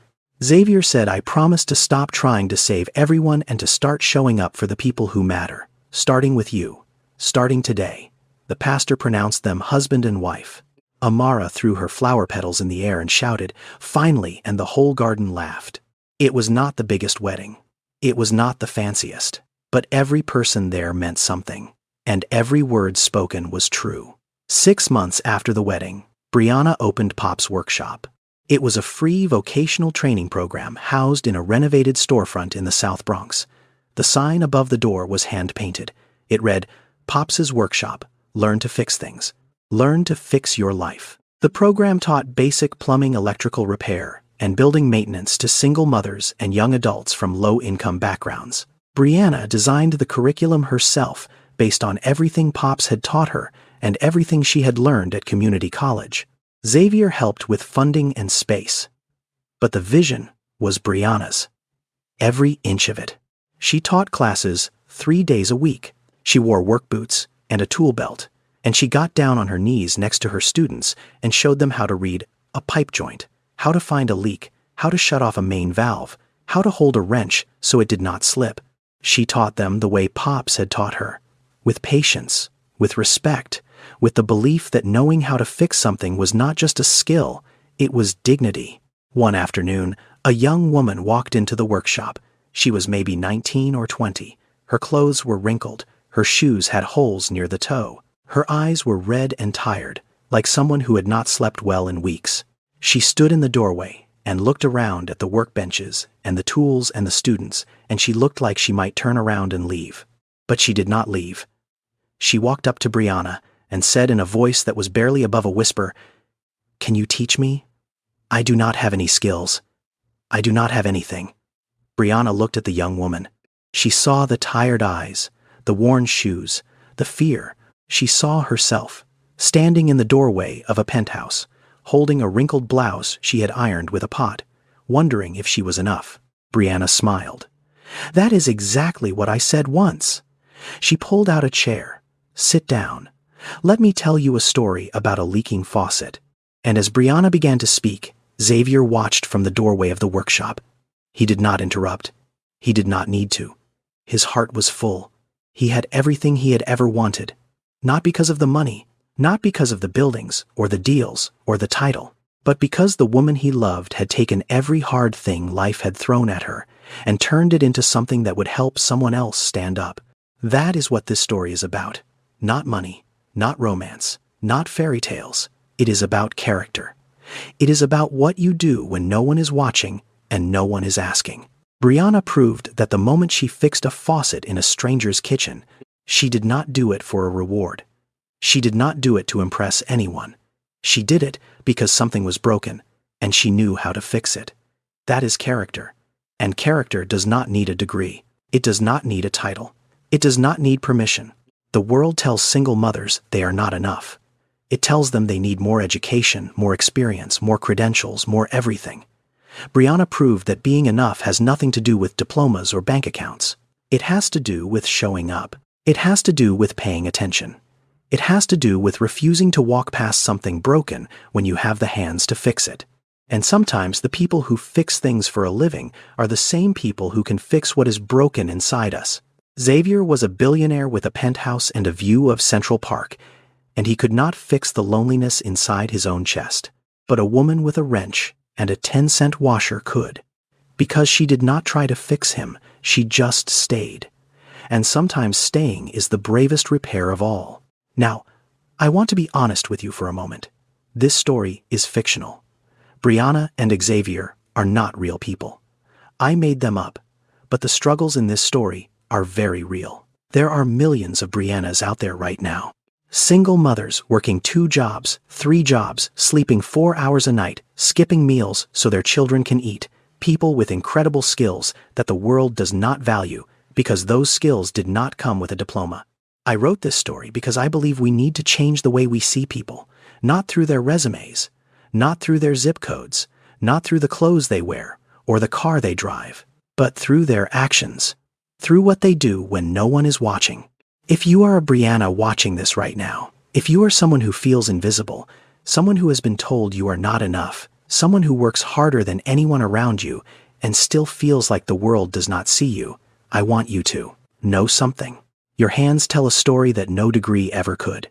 Speaker 1: Xavier said, "I promise to stop trying to save everyone and to start showing up for the people who matter. Starting with you. Starting today." The pastor pronounced them husband and wife. Amara threw her flower petals in the air and shouted, "Finally," and the whole garden laughed. It was not the biggest wedding. It was not the fanciest. But every person there meant something. And every word spoken was true. 6 months after the wedding, Brianna opened Pop's workshop. It was a free vocational training program housed in a renovated storefront in the South Bronx. The sign above the door was hand-painted. It read, "Pop's Workshop. Learn to fix things. Learn to fix your life." The program taught basic plumbing, electrical repair, and building maintenance to single mothers and young adults from low-income backgrounds. Brianna designed the curriculum herself based on everything Pops had taught her and everything she had learned at community college. Xavier helped with funding and space. But the vision was Brianna's. Every inch of it. She taught classes 3 days a week. She wore work boots and a tool belt, and she got down on her knees next to her students and showed them how to read a pipe joint, how to find a leak, how to shut off a main valve, how to hold a wrench so it did not slip. She taught them the way Pops had taught her, with patience, with respect, with the belief that knowing how to fix something was not just a skill, it was dignity. One afternoon, a young woman walked into the workshop. She was maybe 19 or 20. Her clothes were wrinkled. Her shoes had holes near the toe. Her eyes were red and tired, like someone who had not slept well in weeks. She stood in the doorway and looked around at the workbenches and the tools and the students, and she looked like she might turn around and leave. But she did not leave. She walked up to Brianna and said in a voice that was barely above a whisper, "Can you teach me? I do not have any skills. I do not have anything." Brianna looked at the young woman. She saw the tired eyes, the worn shoes, the fear. She saw herself, standing in the doorway of a penthouse, holding a wrinkled blouse she had ironed with a pot, wondering if she was enough. Brianna smiled. "That is exactly what I said once." She pulled out a chair. "Sit down. Let me tell you a story about a leaking faucet." And as Brianna began to speak, Xavier watched from the doorway of the workshop. He did not interrupt. He did not need to. His heart was full. He had everything he had ever wanted. Not because of the money, not because of the buildings, or the deals, or the title, but because the woman he loved had taken every hard thing life had thrown at her and turned it into something that would help someone else stand up. That is what this story is about. Not money, not romance, not fairy tales. It is about character. It is about what you do when no one is watching and no one is asking. Brianna proved that the moment she fixed a faucet in a stranger's kitchen, she did not do it for a reward. She did not do it to impress anyone. She did it because something was broken, and she knew how to fix it. That is character. And character does not need a degree. It does not need a title. It does not need permission. The world tells single mothers they are not enough. It tells them they need more education, more experience, more credentials, more everything. Brianna proved that being enough has nothing to do with diplomas or bank accounts. It has to do with showing up. It has to do with paying attention. It has to do with refusing to walk past something broken when you have the hands to fix it. And sometimes the people who fix things for a living are the same people who can fix what is broken inside us. Xavier was a billionaire with a penthouse and a view of Central Park, and he could not fix the loneliness inside his own chest. But a woman with a wrench and a 10-cent washer could. Because she did not try to fix him, she just stayed. And sometimes staying is the bravest repair of all. Now, I want to be honest with you for a moment. This story is fictional. Brianna and Xavier are not real people. I made them up, but the struggles in this story are very real. There are millions of Briannas out there right now. Single mothers working 2 jobs, 3 jobs, sleeping 4 hours a night, skipping meals so their children can eat. People with incredible skills that the world does not value because those skills did not come with a diploma. I wrote this story because I believe we need to change the way we see people, not through their resumes, not through their zip codes, not through the clothes they wear or the car they drive, but through their actions, through what they do when no one is watching. If you are a Brianna watching this right now, if you are someone who feels invisible, someone who has been told you are not enough, someone who works harder than anyone around you and still feels like the world does not see you, I want you to know something. Your hands tell a story that no degree ever could.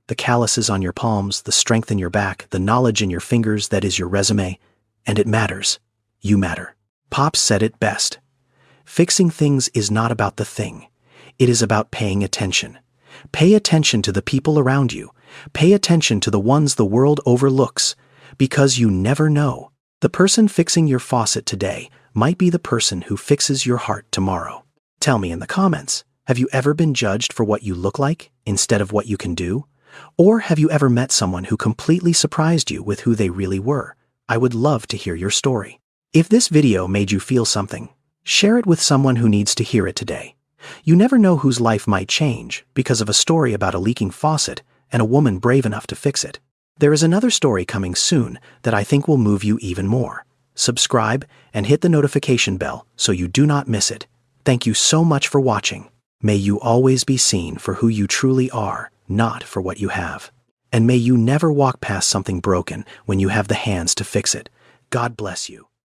Speaker 1: The calluses on your palms, the strength in your back, the knowledge in your fingers, that is your resume, and it matters. You matter. Pops said it best. Fixing things is not about the thing. It is about paying attention. Pay attention to the people around you. Pay attention to the ones the world overlooks, because you never know. The person fixing your faucet today might be the person who fixes your heart tomorrow. Tell me in the comments, have you ever been judged for what you look like instead of what you can do? Or have you ever met someone who completely surprised you with who they really were? I would love to hear your story. If this video made you feel something, share it with someone who needs to hear it today. You never know whose life might change because of a story about a leaking faucet and a woman brave enough to fix it. There is another story coming soon that I think will move you even more. Subscribe and hit the notification bell so you do not miss it. Thank you so much for watching. May you always be seen for who you truly are, not for what you have. And may you never walk past something broken when you have the hands to fix it. God bless you.